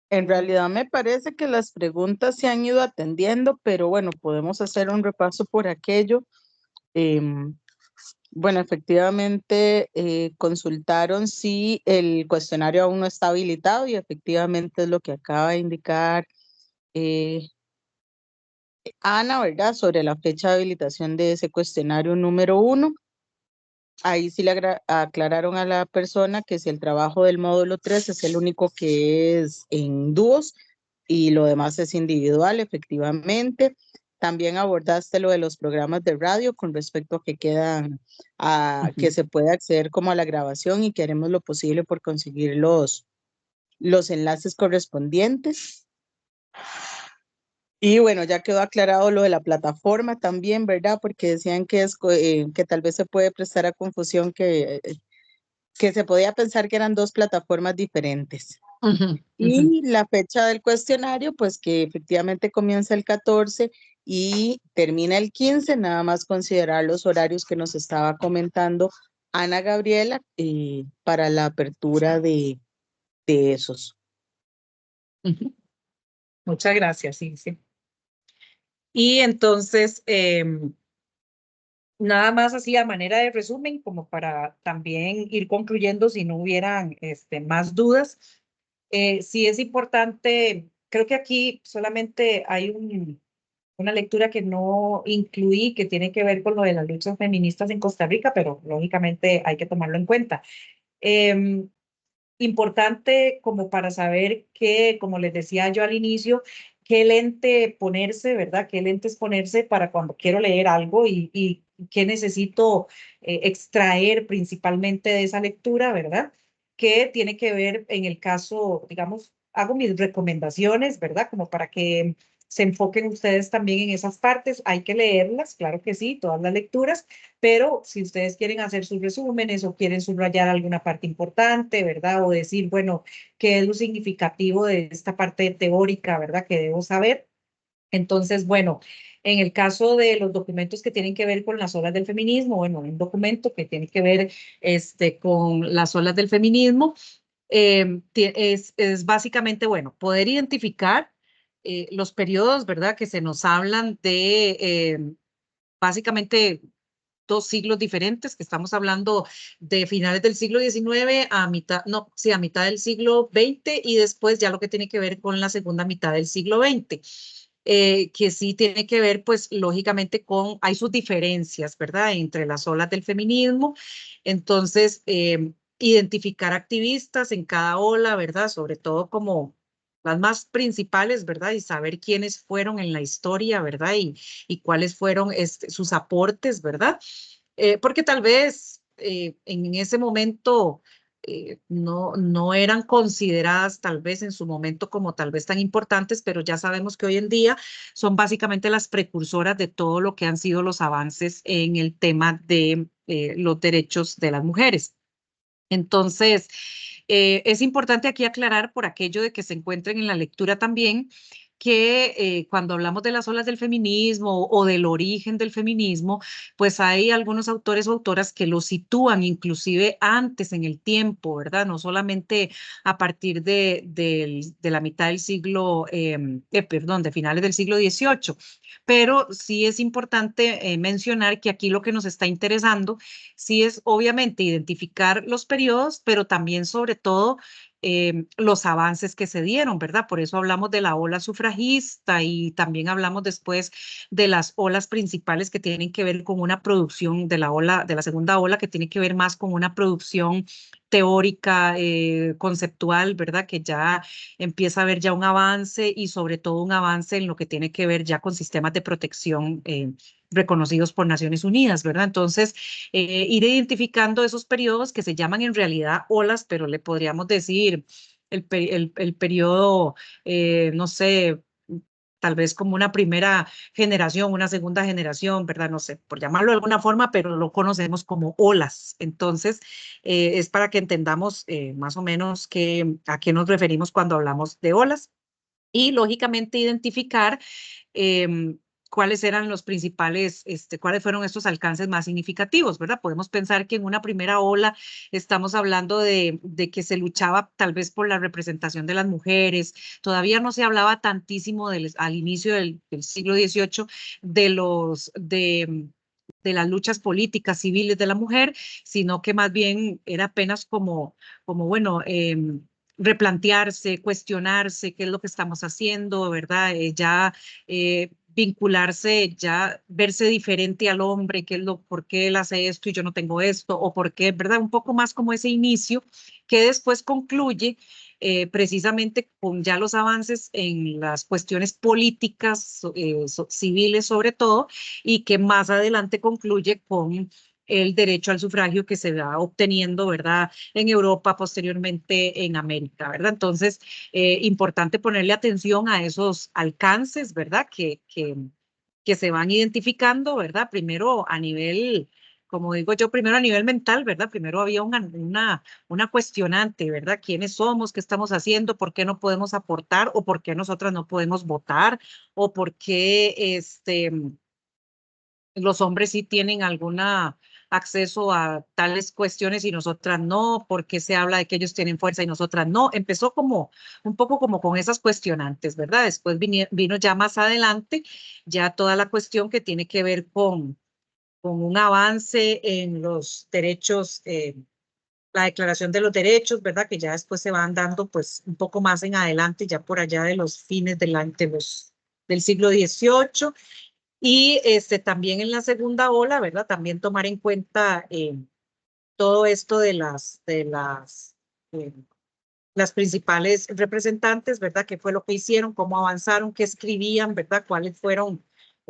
En realidad me parece que las preguntas se han ido atendiendo, pero bueno, podemos hacer un repaso por aquello. Bueno, efectivamente consultaron si el cuestionario aún no está habilitado y efectivamente es lo que acaba de indicar Ana, ¿verdad? Sobre la fecha de habilitación de ese cuestionario número 1. Ahí sí le aclararon a la persona que si el trabajo del módulo 3 es el único que es en dúos y lo demás es individual, efectivamente. También abordaste lo de los programas de radio con respecto a que quedan, que se puede acceder como a la grabación y que haremos lo posible por conseguir los enlaces correspondientes. Y bueno, ya quedó aclarado lo de la plataforma también, ¿verdad? Porque decían que, que tal vez se puede prestar a confusión, que se podía pensar que eran dos plataformas diferentes. Y la fecha del cuestionario, pues que efectivamente comienza el 14 y termina el 15, nada más considerar los horarios que nos estaba comentando Ana Gabriela para la apertura de esos. Muchas gracias, sí, sí. Y entonces, nada más así a manera de resumen, como para también ir concluyendo si no hubieran más dudas. Sí es importante, creo que aquí solamente hay una lectura que no incluí, que tiene que ver con lo de las luchas feministas en Costa Rica, pero lógicamente hay que tomarlo en cuenta. Importante como para saber que, como les decía yo al inicio, qué lente ponerse, ¿verdad? Qué lentes ponerse para cuando quiero leer algo y qué necesito extraer principalmente de esa lectura, ¿verdad? Que tiene que ver en el caso, digamos, hago mis recomendaciones, ¿verdad? Como para que se enfoquen ustedes también en esas partes. Hay que leerlas, claro que sí, todas las lecturas, pero si ustedes quieren hacer sus resúmenes o quieren subrayar alguna parte importante, ¿verdad? O decir, bueno, qué es lo significativo de esta parte teórica, ¿verdad? Que debo saber. Entonces, bueno, en el caso de los documentos que tienen que ver con las olas del feminismo, bueno, un documento que tiene que ver con las olas del feminismo, es básicamente, bueno, poder identificar los periodos, ¿verdad? Que se nos hablan de básicamente dos siglos diferentes, que estamos hablando de finales del siglo XIX a mitad, no, sí, a mitad del siglo XX y después ya lo que tiene que ver con la segunda mitad del siglo XX. Que sí tiene que ver, pues, lógicamente hay sus diferencias, ¿verdad?, entre las olas del feminismo. Entonces, identificar activistas en cada ola, ¿verdad?, sobre todo como las más principales, ¿verdad?, y saber quiénes fueron en la historia, ¿verdad?, y cuáles fueron sus aportes, ¿verdad? Porque tal vez en ese momento no eran consideradas tal vez en su momento como tal vez tan importantes, pero ya sabemos que hoy en día son básicamente las precursoras de todo lo que han sido los avances en el tema de los derechos de las mujeres. Entonces, es importante aquí aclarar por aquello de que se encuentren en la lectura también que cuando hablamos de las olas del feminismo o del origen del feminismo, pues hay algunos autores o autoras que lo sitúan inclusive antes en el tiempo, ¿verdad? No solamente a partir de la mitad del siglo, perdón, de finales del siglo XVIII, pero sí es importante mencionar que aquí lo que nos está interesando sí es obviamente identificar los periodos, pero también sobre todo los avances que se dieron, ¿verdad? Por eso hablamos de la ola sufragista y también hablamos después de las olas principales que tienen que ver con una producción de la segunda ola, que tiene que ver más con una producción teórica, conceptual, ¿verdad? Que ya empieza a haber ya un avance y sobre todo un avance en lo que tiene que ver ya con sistemas de protección reconocidos por Naciones Unidas, ¿verdad? Entonces, ir identificando esos periodos que se llaman en realidad olas, pero le podríamos decir el periodo, no sé, tal vez como una primera generación, una segunda generación, ¿verdad? No sé, por llamarlo de alguna forma, pero lo conocemos como olas. Entonces, es para que entendamos más o menos a qué nos referimos cuando hablamos de olas y, lógicamente, identificar cuáles eran los principales, cuáles fueron estos alcances más significativos, ¿verdad? Podemos pensar que en una primera ola estamos hablando de que se luchaba tal vez por la representación de las mujeres. Todavía no se hablaba tantísimo al inicio del siglo XVIII de las luchas políticas, civiles de la mujer, sino que más bien era apenas como bueno, replantearse, cuestionarse qué es lo que estamos haciendo, ¿verdad? Ya vincularse, ya verse diferente al hombre, por qué él hace esto y yo no tengo esto, o por qué, ¿verdad? Un poco más como ese inicio que después concluye precisamente con ya los avances en las cuestiones políticas, civiles sobre todo, y que más adelante concluye con el derecho al sufragio que se va obteniendo, ¿verdad? En Europa, posteriormente en América, ¿verdad? Entonces, importante ponerle atención a esos alcances, ¿verdad? Que se van identificando, ¿verdad? Primero a nivel, como digo yo, primero a nivel mental, ¿verdad? Primero había una cuestionante, ¿verdad? ¿Quiénes somos? ¿Qué estamos haciendo? ¿Por qué no podemos aportar? ¿O por qué nosotras no podemos votar? ¿O por qué los hombres sí tienen alguna acceso a tales cuestiones y nosotras no? ¿Por qué se habla de que ellos tienen fuerza y nosotras no? Empezó como un poco como con esas cuestionantes, ¿verdad? Después vino ya más adelante ya toda la cuestión que tiene que ver con un avance en los derechos, la Declaración de los Derechos, ¿verdad? Que ya después se van dando pues un poco más en adelante, ya por allá de los fines del siglo XVIII. Y también en la segunda ola, ¿verdad? También tomar en cuenta todo esto de las principales representantes, ¿verdad? ¿Qué fue lo que hicieron? ¿Cómo avanzaron? ¿Qué escribían? ¿Verdad? ¿Cuáles fueron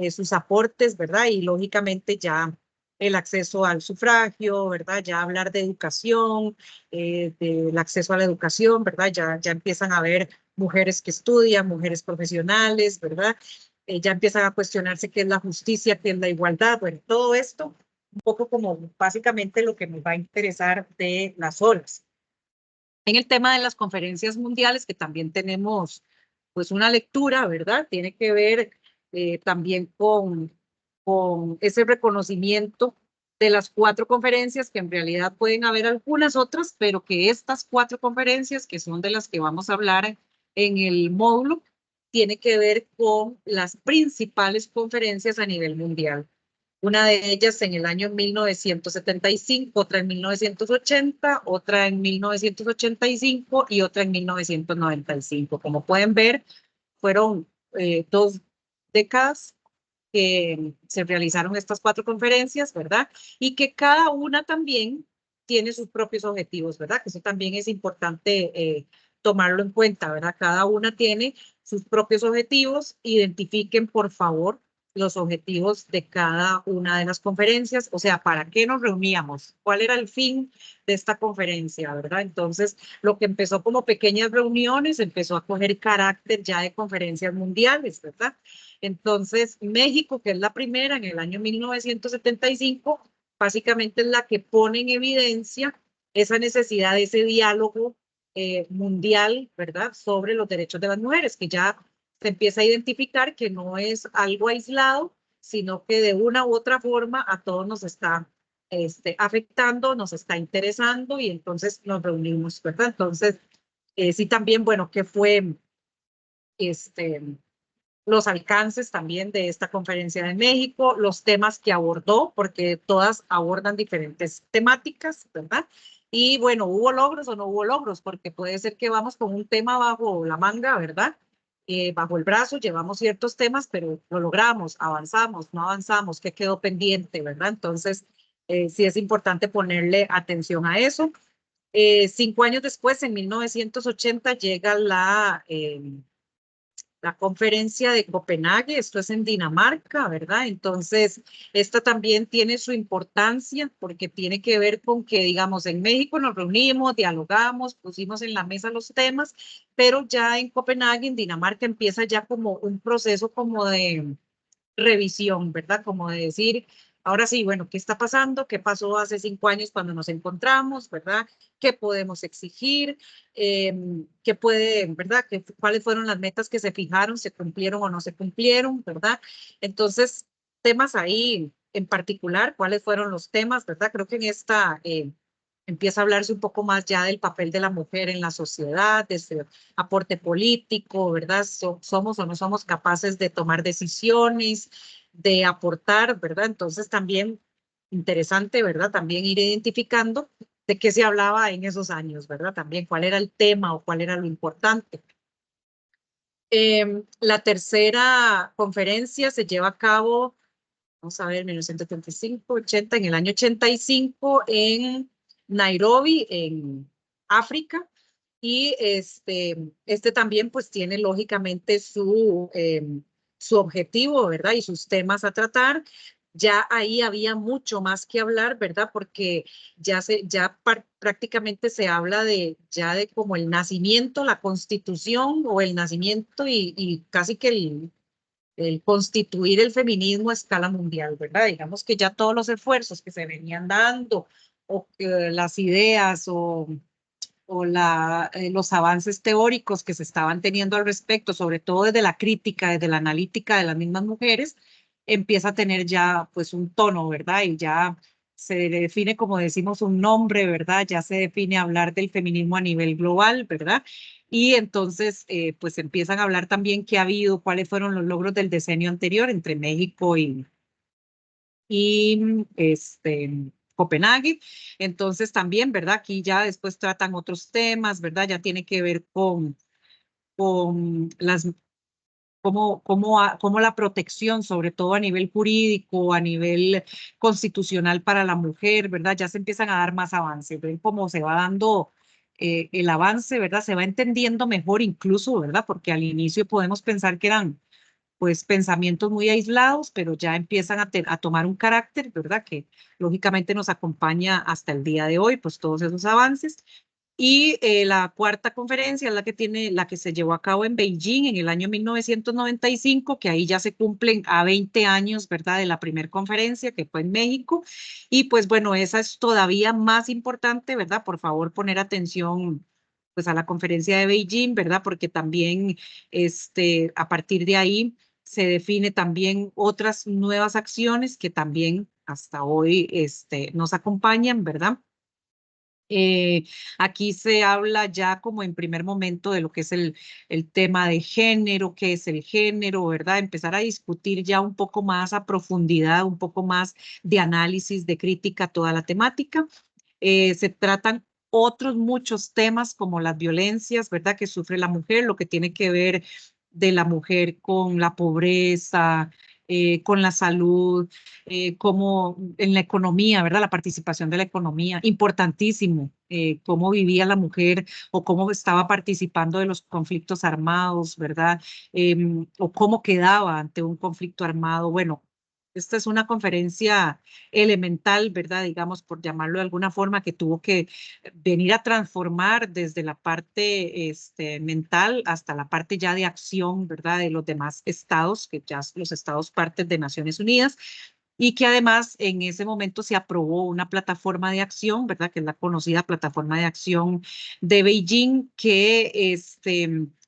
sus aportes? ¿Verdad? Y lógicamente ya el acceso al sufragio, ¿verdad? Ya hablar de educación, del acceso a la educación, ¿verdad? Ya empiezan a haber mujeres que estudian, mujeres profesionales, ¿verdad? Ya empiezan a cuestionarse qué es la justicia, qué es la igualdad, bueno, todo esto un poco como básicamente lo que nos va a interesar de las olas. En el tema de las conferencias mundiales, que también tenemos pues una lectura, ¿verdad? Tiene que ver también con ese reconocimiento de las 4 conferencias, que en realidad pueden haber algunas otras, pero que estas 4 conferencias, que son de las que vamos a hablar en el módulo, tiene que ver con las principales conferencias a nivel mundial. Una de ellas en el año 1975, otra en 1980, otra en 1985 y otra en 1995. Como pueden ver, fueron 2 décadas que se realizaron estas 4 conferencias, ¿verdad? Y que cada una también tiene sus propios objetivos, ¿verdad? Que eso también es importante tomarlo en cuenta, ¿verdad? Cada una tiene sus propios objetivos. Identifiquen, por favor, los objetivos de cada una de las conferencias, o sea, ¿para qué nos reuníamos? ¿Cuál era el fin de esta conferencia, verdad? Entonces, lo que empezó como pequeñas reuniones empezó a coger carácter ya de conferencias mundiales, ¿verdad? Entonces, México, que es la primera en el año 1975, básicamente es la que pone en evidencia esa necesidad de ese diálogo mundial, ¿verdad?, sobre los derechos de las mujeres, que ya se empieza a identificar que no es algo aislado, sino que de una u otra forma a todos nos está afectando, nos está interesando y entonces nos reunimos, ¿verdad? Entonces, sí también, bueno, ¿qué fue los alcances también de esta conferencia de México, los temas que abordó, porque todas abordan diferentes temáticas, ¿verdad? Y bueno, ¿hubo logros o no hubo logros? Porque puede ser que vamos con un tema bajo la manga, ¿verdad? Bajo el brazo, llevamos ciertos temas, pero lo logramos, avanzamos, no avanzamos, ¿qué quedó pendiente, verdad? Entonces, sí es importante ponerle atención a eso. 5 años después, en 1980, llega la conferencia de Copenhague, esto es en Dinamarca, ¿verdad? Entonces, esta también tiene su importancia porque tiene que ver con que, digamos, en México nos reunimos, dialogamos, pusimos en la mesa los temas, pero ya en Copenhague, en Dinamarca, empieza ya como un proceso como de revisión, ¿verdad? Como de decir, ahora sí, bueno, ¿qué está pasando? ¿Qué pasó hace 5 años cuando nos encontramos, ¿verdad? ¿Qué podemos exigir? ¿Qué puede, verdad? ¿Cuáles fueron las metas que se fijaron? ¿Se cumplieron o no se cumplieron, verdad? Entonces, temas ahí en particular, ¿cuáles fueron los temas, verdad? Creo que en esta empieza a hablarse un poco más ya del papel de la mujer en la sociedad, de ese aporte político, ¿verdad? Somos o no somos capaces de tomar decisiones, de aportar, ¿verdad? Entonces también interesante, ¿verdad? También ir identificando de qué se hablaba en esos años, ¿verdad? También cuál era el tema o cuál era lo importante. La tercera conferencia se lleva a cabo, vamos a ver, 1975, 80, en el año 85 en Nairobi, en África. Y este también pues tiene lógicamente su objetivo, ¿verdad? Y sus temas a tratar. ya ahí había mucho más que hablar, ¿verdad? Porque prácticamente se habla ya de como el nacimiento, la constitución o el nacimiento y casi que el constituir el feminismo a escala mundial, ¿verdad? Digamos que ya todos los esfuerzos que se venían dando o las ideas o los avances teóricos que se estaban teniendo al respecto, sobre todo desde la crítica, desde la analítica de las mismas mujeres, empieza a tener ya pues un tono, ¿verdad? Y ya se define, como decimos, un nombre, ¿verdad? Ya se define hablar del feminismo a nivel global, ¿verdad? Y entonces, pues empiezan a hablar también qué ha habido, cuáles fueron los logros del decenio anterior entre México y Copenhague. Entonces también, ¿verdad? Aquí ya después tratan otros temas, ¿verdad? Ya tiene que ver con cómo la protección, sobre todo a nivel jurídico, a nivel constitucional para la mujer, ¿verdad? Ya se empiezan a dar más avances, ven cómo se va dando el avance, ¿verdad? Se va entendiendo mejor incluso, ¿verdad? Porque al inicio podemos pensar que eran pues pensamientos muy aislados, pero ya empiezan a tomar un carácter, ¿verdad? Que lógicamente nos acompaña hasta el día de hoy, pues todos esos avances. Y la cuarta conferencia es la que se llevó a cabo en Beijing en el año 1995, que ahí ya se cumplen a 20 años, ¿verdad? De la primera conferencia que fue en México. Y pues bueno, esa es todavía más importante, ¿verdad? Por favor, poner atención pues a la conferencia de Beijing, ¿verdad? Porque también a partir de ahí se define también otras nuevas acciones que también hasta hoy nos acompañan, ¿verdad? Aquí se habla ya como en primer momento de lo que es el tema de género, qué es el género, ¿verdad? Empezar a discutir ya un poco más a profundidad, un poco más de análisis, de crítica a toda la temática. Se tratan otros muchos temas como las violencias, ¿verdad? Que sufre la mujer, lo que tiene que ver de la mujer con la pobreza, con la salud, como en la economía, ¿verdad? La participación de la economía, importantísimo, cómo vivía la mujer o cómo estaba participando de los conflictos armados, ¿verdad? O cómo quedaba ante un conflicto armado. Bueno, esta es una conferencia elemental, ¿verdad? Digamos, por llamarlo de alguna forma, que tuvo que venir a transformar desde la parte mental hasta la parte ya de acción, ¿verdad? De los demás estados, que ya los estados partes de Naciones Unidas, y que además en ese momento se aprobó una plataforma de acción, ¿verdad? Que es la conocida plataforma de acción de Beijing, que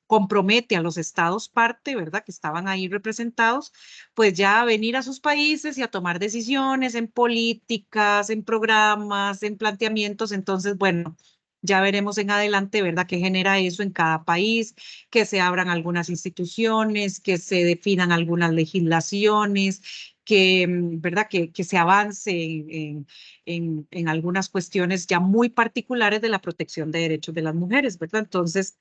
compromete a los estados parte, ¿verdad? Que estaban ahí representados, pues ya a venir a sus países y a tomar decisiones en políticas, en programas, en planteamientos. Entonces, bueno, ya veremos en adelante, ¿verdad?, qué genera eso en cada país, que se abran algunas instituciones, que se definan algunas legislaciones, ¿verdad?, que se avance en algunas cuestiones ya muy particulares de la protección de derechos de las mujeres, ¿verdad? Entonces,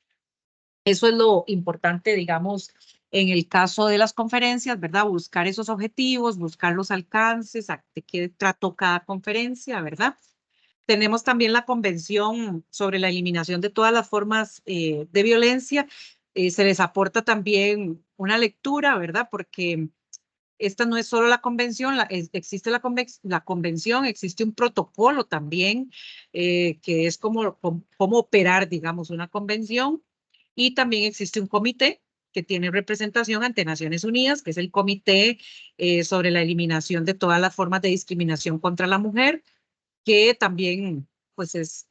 eso es lo importante, digamos, en el caso de las conferencias, ¿verdad? Buscar esos objetivos, buscar los alcances, de qué trató cada conferencia, ¿verdad? Tenemos también la Convención sobre la Eliminación de todas las formas de violencia. Se les aporta también una lectura, ¿verdad? Porque esta no es solo la convención, existe la convención, existe un protocolo también, que es cómo operar, digamos, una convención. Y también existe un comité que tiene representación ante Naciones Unidas, que es el Comité sobre la Eliminación de todas las formas de discriminación contra la mujer, que también pues es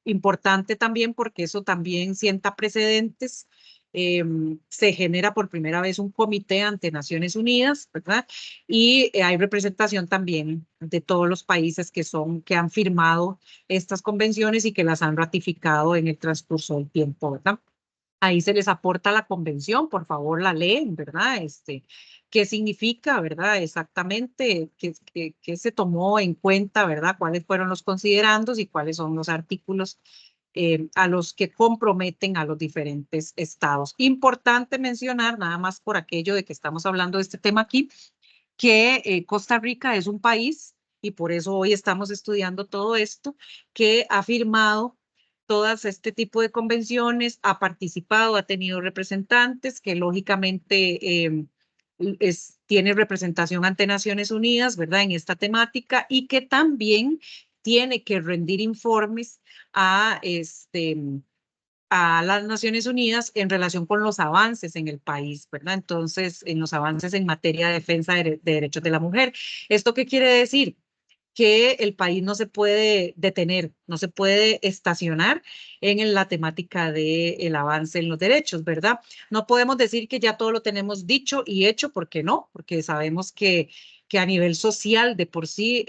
importante también porque eso también sienta precedentes. Se genera por primera vez un comité ante Naciones Unidas, ¿verdad? Y hay representación también de todos los países que han firmado estas convenciones y que las han ratificado en el transcurso del tiempo, ¿verdad? Ahí se les aporta la convención, por favor la leen, ¿verdad? ¿Qué significa, verdad? Exactamente, qué se tomó en cuenta, ¿verdad? ¿Cuáles fueron los considerandos y cuáles son los artículos a los que comprometen a los diferentes estados? Importante mencionar, nada más por aquello de que estamos hablando de este tema aquí, que Costa Rica es un país, y por eso hoy estamos estudiando todo esto, que ha firmado todas este tipo de convenciones, ha participado, ha tenido representantes que lógicamente tiene representación ante Naciones Unidas, ¿verdad? En esta temática y que también tiene que rendir informes a las Naciones Unidas en relación con los avances en el país, ¿verdad? Entonces, en los avances en materia de defensa de derechos de la mujer. ¿Esto qué quiere decir? Que el país no se puede detener, no se puede estacionar en la temática del avance en los derechos, ¿verdad? No podemos decir que ya todo lo tenemos dicho y hecho, porque no, porque sabemos que a nivel social de por sí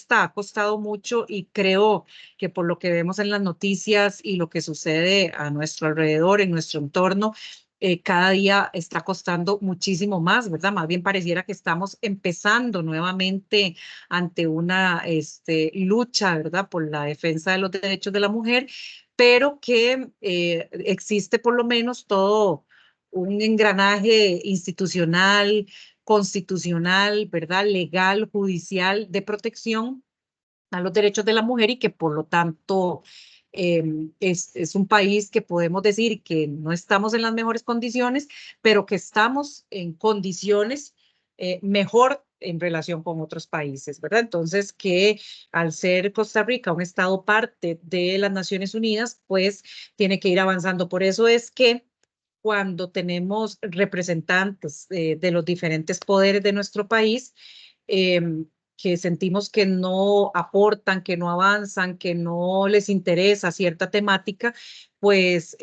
ha costado mucho y creo que por lo que vemos en las noticias y lo que sucede a nuestro alrededor, en nuestro entorno, cada día está costando muchísimo más, ¿verdad? Más bien pareciera que estamos empezando nuevamente ante una lucha, ¿verdad? Por la defensa de los derechos de la mujer, pero que existe por lo menos todo un engranaje institucional, constitucional, ¿verdad? Legal, judicial, de protección a los derechos de la mujer y que por lo tanto es un país que podemos decir que no estamos en las mejores condiciones, pero que estamos en condiciones mejor en relación con otros países, ¿verdad? Entonces, que al ser Costa Rica un estado parte de las Naciones Unidas, pues tiene que ir avanzando. Por eso es que cuando tenemos representantes de los diferentes poderes de nuestro país, que sentimos que no aportan, que no avanzan, que no les interesa cierta temática, pues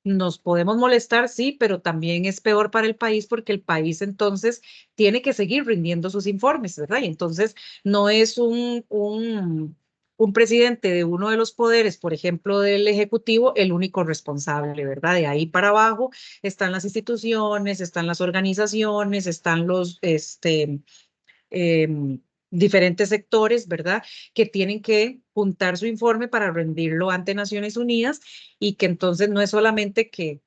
nos podemos molestar, sí, pero también es peor para el país porque el país entonces tiene que seguir rindiendo sus informes, ¿verdad? Y entonces no es un presidente de uno de los poderes, por ejemplo, del Ejecutivo, el único responsable, ¿verdad? De ahí para abajo están las instituciones, están las organizaciones, están los diferentes sectores, ¿verdad? Que tienen que juntar su informe para rendirlo ante Naciones Unidas y que entonces no es solamente que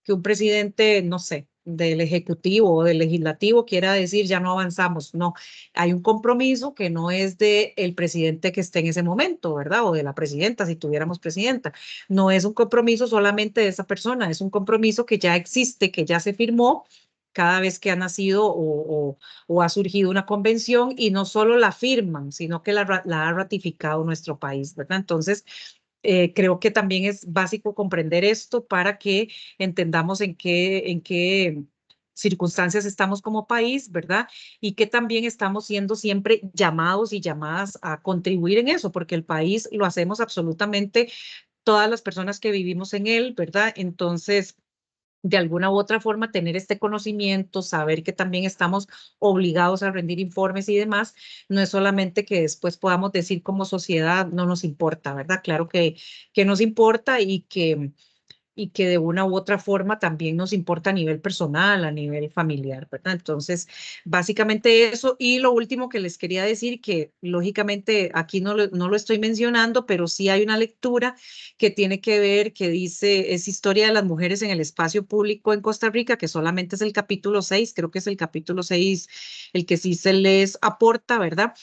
un presidente, no sé, del Ejecutivo o del Legislativo quiera decir ya no avanzamos, no, hay un compromiso que no es de el presidente que esté en ese momento, ¿verdad? O de la presidenta, si tuviéramos presidenta, no es un compromiso solamente de esa persona, es un compromiso que ya existe, que ya se firmó cada vez que ha nacido o ha surgido una convención y no solo la firman, sino que la ha ratificado nuestro país, ¿verdad? Entonces, creo que también es básico comprender esto para que entendamos en qué circunstancias estamos como país, ¿verdad? Y que también estamos siendo siempre llamados y llamadas a contribuir en eso, porque el país lo hacemos absolutamente todas las personas que vivimos en él, ¿verdad? Entonces, de alguna u otra forma tener este conocimiento, saber que también estamos obligados a rendir informes y demás, no es solamente que después podamos decir como sociedad no nos importa, ¿verdad? Claro que nos importa y que de una u otra forma también nos importa a nivel personal, a nivel familiar, ¿verdad? Entonces, básicamente eso. Y lo último que les quería decir, que lógicamente aquí no lo estoy mencionando, pero sí hay una lectura que tiene que ver, que dice, es historia de las mujeres en el espacio público en Costa Rica, que solamente es el capítulo 6, creo que es el capítulo 6 el que sí se les aporta, ¿verdad?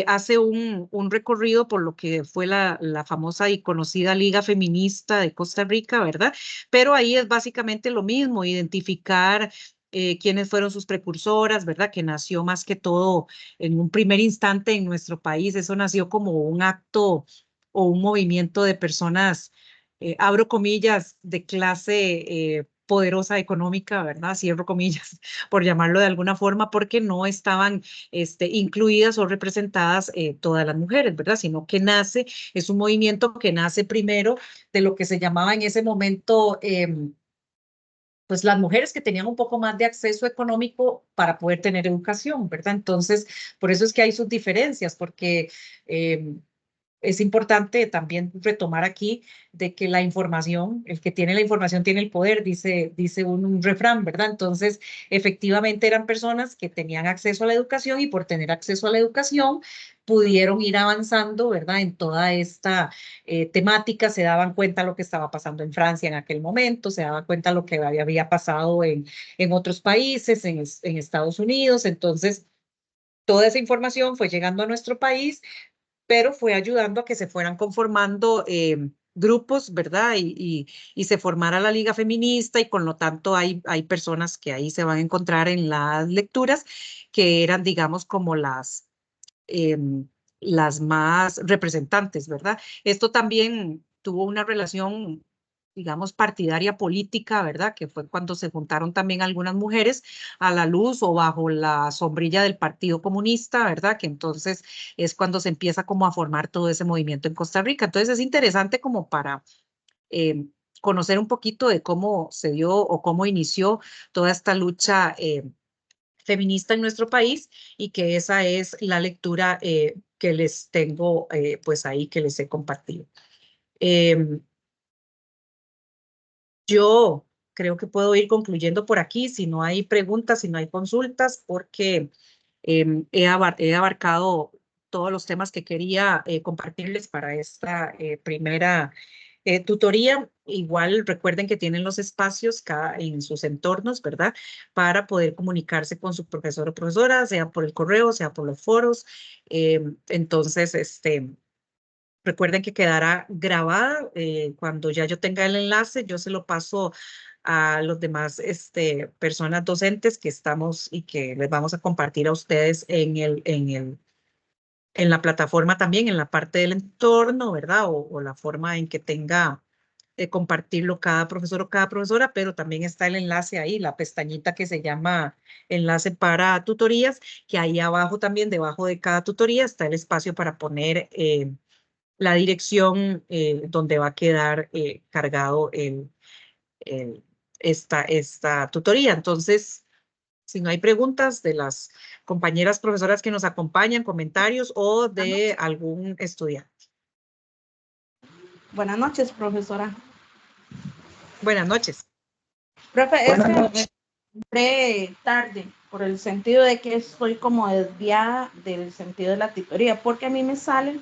Hace un recorrido por lo que fue la famosa y conocida Liga Feminista de Costa Rica, ¿verdad? Pero ahí es básicamente lo mismo, identificar quiénes fueron sus precursoras, ¿verdad? Que nació más que todo en un primer instante en nuestro país, eso nació como un acto o un movimiento de personas, abro comillas, de clase poderosa económica, ¿verdad? Cierro comillas, por llamarlo de alguna forma, porque no estaban incluidas o representadas todas las mujeres, ¿verdad? Sino que es un movimiento que nace primero de lo que se llamaba en ese momento, pues las mujeres que tenían un poco más de acceso económico para poder tener educación, ¿verdad? Entonces, por eso es que hay sus diferencias, porque es importante también retomar aquí de que la información, el que tiene la información tiene el poder, dice un refrán, ¿verdad? Entonces, efectivamente eran personas que tenían acceso a la educación y por tener acceso a la educación pudieron ir avanzando, ¿verdad? En toda esta temática, se daban cuenta lo que estaba pasando en Francia en aquel momento, se daban cuenta lo que había pasado en otros países, en Estados Unidos, entonces toda esa información fue llegando a nuestro país pero fue ayudando a que se fueran conformando grupos, ¿verdad? Y se formara la Liga Feminista y con lo tanto hay personas que ahí se van a encontrar en las lecturas que eran, digamos, como las más representantes, ¿verdad? Esto también tuvo una relación, digamos, partidaria política, ¿verdad? Que fue cuando se juntaron también algunas mujeres a la luz o bajo la sombrilla del Partido Comunista, ¿verdad? Que entonces es cuando se empieza como a formar todo ese movimiento en Costa Rica. Entonces es interesante como para eh, conocer un poquito de cómo se dio o cómo inició toda esta lucha feminista en nuestro país y que esa es la lectura que les tengo pues ahí que les he compartido. Yo creo que puedo ir concluyendo por aquí si no hay preguntas, si no hay consultas, porque he abarcado todos los temas que quería compartirles para esta primera tutoría. Igual recuerden que tienen los espacios en sus entornos, ¿verdad? Para poder comunicarse con su profesor o profesora, sea por el correo, sea por los foros. Entonces, recuerden que quedará grabada. Cuando ya yo tenga el enlace, yo se lo paso a los demás personas docentes que estamos y que les vamos a compartir a ustedes en la plataforma también, en la parte del entorno, ¿verdad? O la forma en que tenga de compartirlo cada profesor o cada profesora, pero también está el enlace ahí, la pestañita que se llama enlace para tutorías, que ahí abajo también, debajo de cada tutoría, está el espacio para poner la dirección donde va a quedar cargado esta tutoría. Entonces, si no hay preguntas de las compañeras profesoras que nos acompañan, comentarios o de algún estudiante. Buenas noches, profesora. Buenas noches. Profe, es que entré tarde por el sentido de que estoy como desviada del sentido de la tutoría, porque a mí me sale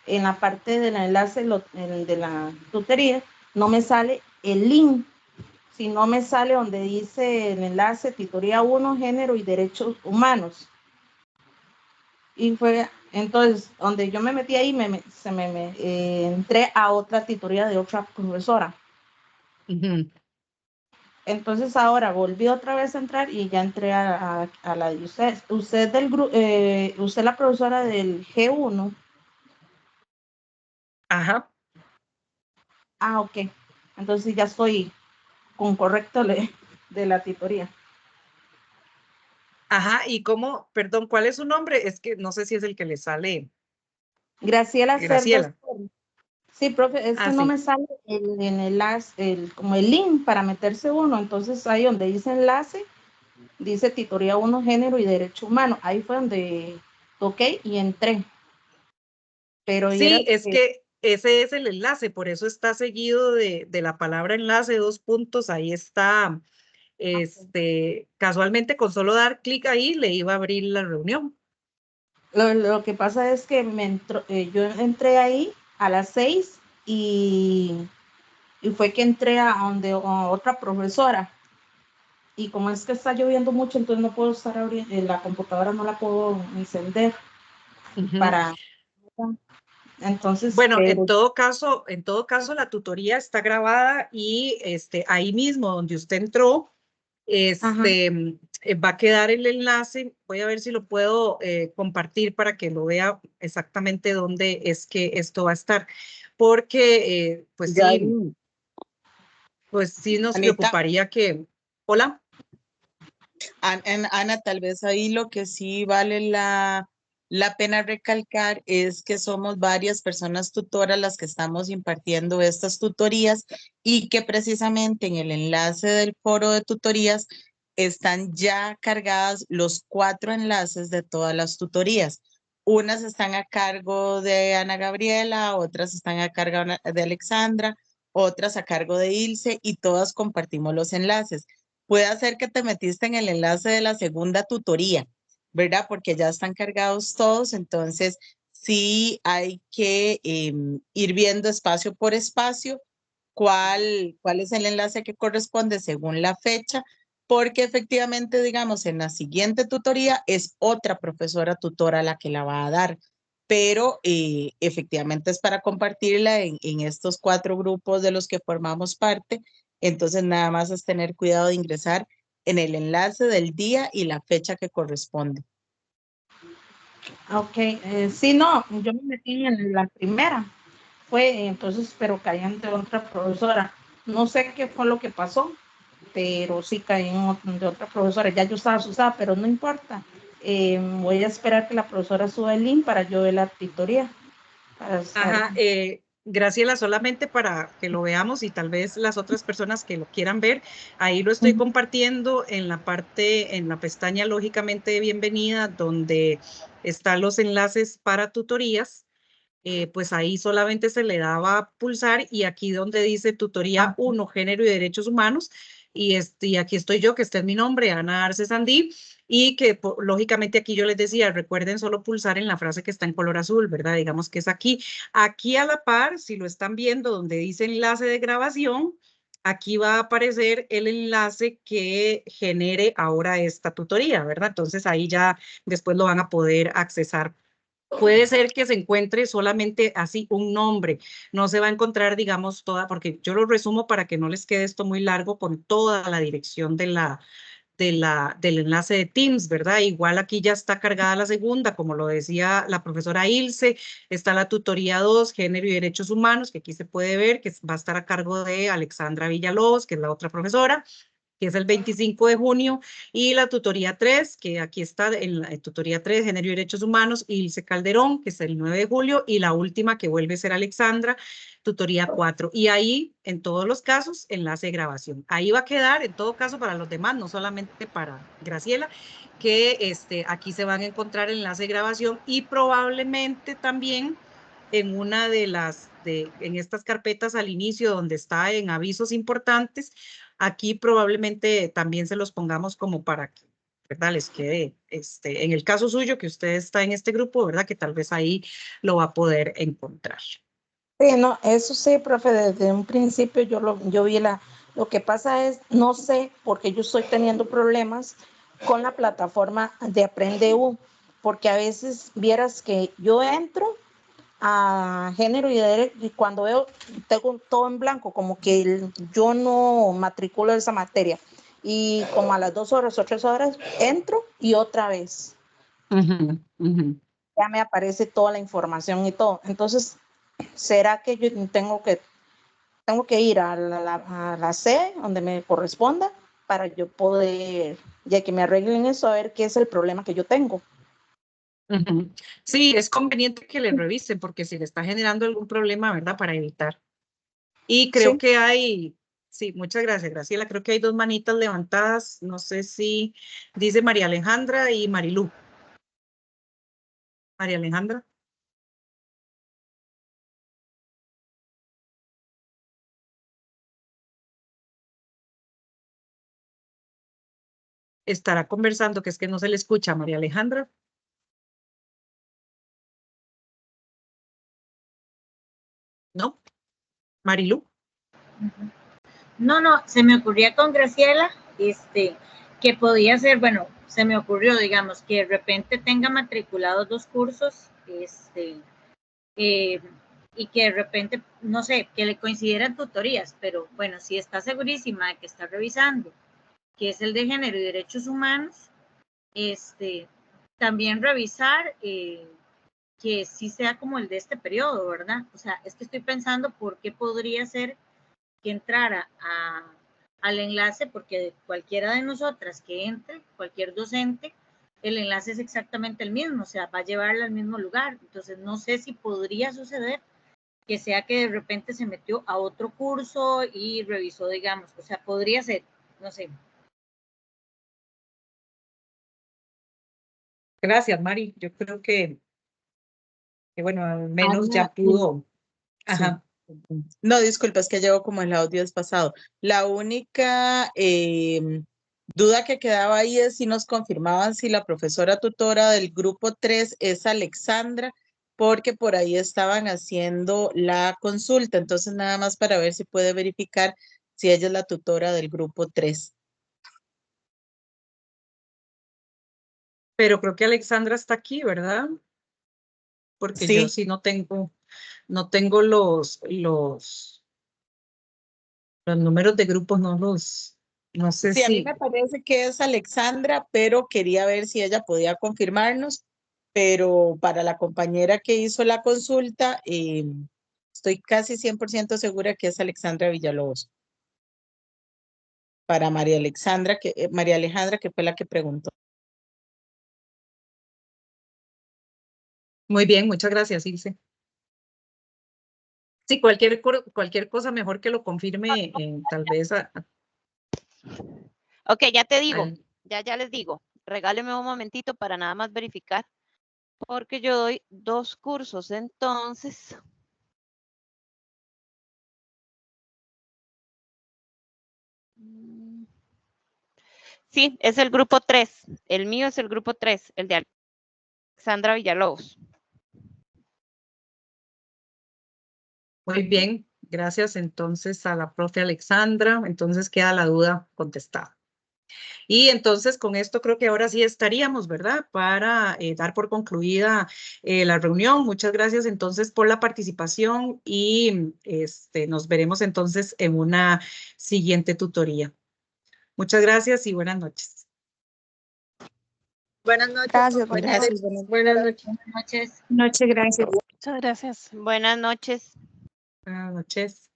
en la parte del enlace de la tutoría, no me sale el link, sino me sale donde dice el enlace tutoría 1, género y derechos humanos. Y fue entonces donde yo me metí ahí, entré a otra tutoría de otra profesora. Entonces ahora volví otra vez a entrar y ya entré a la de usted. Usted del usted es la profesora del G1. Ajá. Ah, ok. Entonces ya estoy con correcto de la tutoría. Ajá, y cómo, perdón, ¿cuál es su nombre? Es que no sé si es el que le sale. Graciela Cerdas. Graciela. Sí, profe, es que no Sí. me sale como el link para meterse uno. Entonces ahí donde dice enlace, dice tutoría 1, género y derecho humano. Ahí fue donde toqué y entré. Pero Sí, es que ese es el enlace, por eso está seguido de la palabra enlace, 2 puntos, ahí está. Casualmente con solo dar clic ahí le iba a abrir la reunión. Lo que pasa es que yo entré ahí a las 6 y fue que entré a otra profesora. Y como es que está lloviendo mucho, entonces no puedo estar abriendo, la computadora no la puedo encender para... Entonces, Bueno, en todo caso, la tutoría está grabada y ahí mismo donde usted entró, va a quedar el enlace. Voy a ver si lo puedo compartir para que lo vea exactamente dónde es que esto va a estar, porque pues Ya, sí nos Anita. preocuparía que... Hola. Ana, tal vez ahí lo que sí vale la pena recalcar es que somos varias personas tutoras las que estamos impartiendo estas tutorías y que precisamente en el enlace del foro de tutorías están ya cargadas los 4 enlaces de todas las tutorías. Unas están a cargo de Ana Gabriela, otras están a cargo de Alexandra, otras a cargo de Ilse y todas compartimos los enlaces. Puede ser que te metiste en el enlace de la segunda tutoría, ¿verdad? Porque ya están cargados todos, entonces sí hay que ir viendo espacio por espacio cuál es el enlace que corresponde según la fecha, porque efectivamente, digamos, en la siguiente tutoría es otra profesora tutora la que la va a dar. pero efectivamente es para compartirla en estos 4 grupos de los que formamos parte. Entonces nada más es tener cuidado de ingresar en el enlace del día y la fecha que corresponde. Ok, sí, no, yo me metí en la primera, fue entonces, pero caí ante otra profesora. No sé qué fue lo que pasó, pero sí caí de otra profesora. Ya yo estaba asustada, pero no importa. Voy a esperar que la profesora suba el link para yo ver la tutoría. Para estar... Ajá, Graciela, solamente para que lo veamos y tal vez las otras personas que lo quieran ver, ahí lo estoy compartiendo en la parte, en la pestaña lógicamente de bienvenida, donde están los enlaces para tutorías. Pues ahí solamente se le daba pulsar y aquí donde dice tutoría 1, género y derechos humanos, y aquí estoy yo, que este es mi nombre, Ana Arce Sandí, y que lógicamente aquí yo les decía, recuerden solo pulsar en la frase que está en color azul, ¿verdad? Digamos que es aquí. Aquí a la par, si lo están viendo, donde dice enlace de grabación, aquí va a aparecer el enlace que genere ahora esta tutoría, ¿verdad? Entonces ahí ya después lo van a poder accesar. Puede ser que se encuentre solamente así un nombre, no se va a encontrar, digamos, toda, porque yo lo resumo para que no les quede esto muy largo con toda la dirección del enlace de Teams, ¿verdad? Igual aquí ya está cargada la segunda, como lo decía la profesora Ilse, está la tutoría 2, género y derechos humanos, que aquí se puede ver, que va a estar a cargo de Alexandra Villalobos, que es la otra profesora, que es el 25 de junio, y la tutoría 3, que aquí está en la tutoría 3, Género y Derechos Humanos, Ilse Calderón, que es el 9 de julio, y la última que vuelve a ser Alexandra, tutoría 4. Y ahí, en todos los casos, enlace de grabación. Ahí va a quedar, en todo caso, para los demás, no solamente para Graciela, que aquí se van a encontrar enlace de grabación y probablemente también en una de en estas carpetas al inicio donde está en avisos importantes, aquí probablemente también se los pongamos como para que, ¿verdad? Les quede, en el caso suyo, que usted está en este grupo, ¿verdad? Que tal vez ahí lo va a poder encontrar. Sí, no, eso sí, profe, desde un principio yo vi lo que pasa es, no sé, porque yo estoy teniendo problemas con la plataforma de Aprende.U, porque a veces vieras que yo entro a género y cuando veo, tengo todo en blanco, como que yo no matriculo esa materia. Y como a las 2 horas o 3 horas entro y otra vez. Ya me aparece toda la información y todo. Entonces, ¿será que yo tengo que ir a la C, donde me corresponda, para yo poder, ya que me arreglen eso, a ver qué es el problema que yo tengo? Sí, es conveniente que le revisen porque si le está generando algún problema, ¿verdad? Para evitar. Y creo Sí. que hay, sí, muchas gracias, Graciela. Creo que hay 2 manitas levantadas. No sé si dice María Alejandra y Marilú. María Alejandra. Estará conversando, que es que no se le escucha, María Alejandra. ¿No? Marilú. No, se me ocurría con Graciela, que podía ser, bueno, se me ocurrió, digamos, que de repente tenga matriculados 2 cursos, y que de repente, no sé, que le coincidieran tutorías, pero bueno, si está segurísima de que está revisando, que es el de género y derechos humanos, también revisar que sí sea como el de este periodo, ¿verdad? O sea, es que estoy pensando por qué podría ser que entrara al enlace, porque cualquiera de nosotras que entre, cualquier docente, el enlace es exactamente el mismo, o sea, va a llevarla al mismo lugar. Entonces, no sé si podría suceder que sea que de repente se metió a otro curso y revisó, digamos, o sea, podría ser, no sé. Gracias, Mari. Yo creo que bueno, al menos Ana, ya pudo. sí. Ajá. No, disculpa, es que llevo como el audio despasado. La única duda que quedaba ahí es si nos confirmaban si la profesora tutora del grupo 3 es Alexandra, porque por ahí estaban haciendo la consulta. Entonces, nada más para ver si puede verificar si ella es la tutora del grupo 3. Pero creo que Alexandra está aquí, ¿verdad? porque Sí. yo sí no tengo los números de grupos, no sé Sí, a mí si. me parece que es Alexandra, pero quería ver si ella podía confirmarnos. Pero para la compañera que hizo la consulta, estoy casi 100% segura que es Alexandra Villalobos. Para María Alejandra, que fue la que preguntó. Muy bien, muchas gracias, Ilse. Sí, cualquier cosa mejor que lo confirme, tal vez Ok, ya te digo, al- ya les digo. Regáleme un momentito para nada más verificar, porque yo doy 2 cursos, entonces. Sí, es el grupo 3. El mío es el grupo 3, el de Alexandra Villalobos. Muy bien, gracias entonces a la profe Alexandra. Entonces queda la duda contestada. Y entonces con esto creo que ahora sí estaríamos, ¿verdad? Para dar por concluida la reunión. Muchas gracias entonces por la participación y nos veremos entonces en una siguiente tutoría. Muchas gracias y buenas noches. Buenas noches, Gracias, compañeros. Buenas noches. Buenas noches. Noche, gracias. Muchas gracias. Buenas noches. Buenas noches.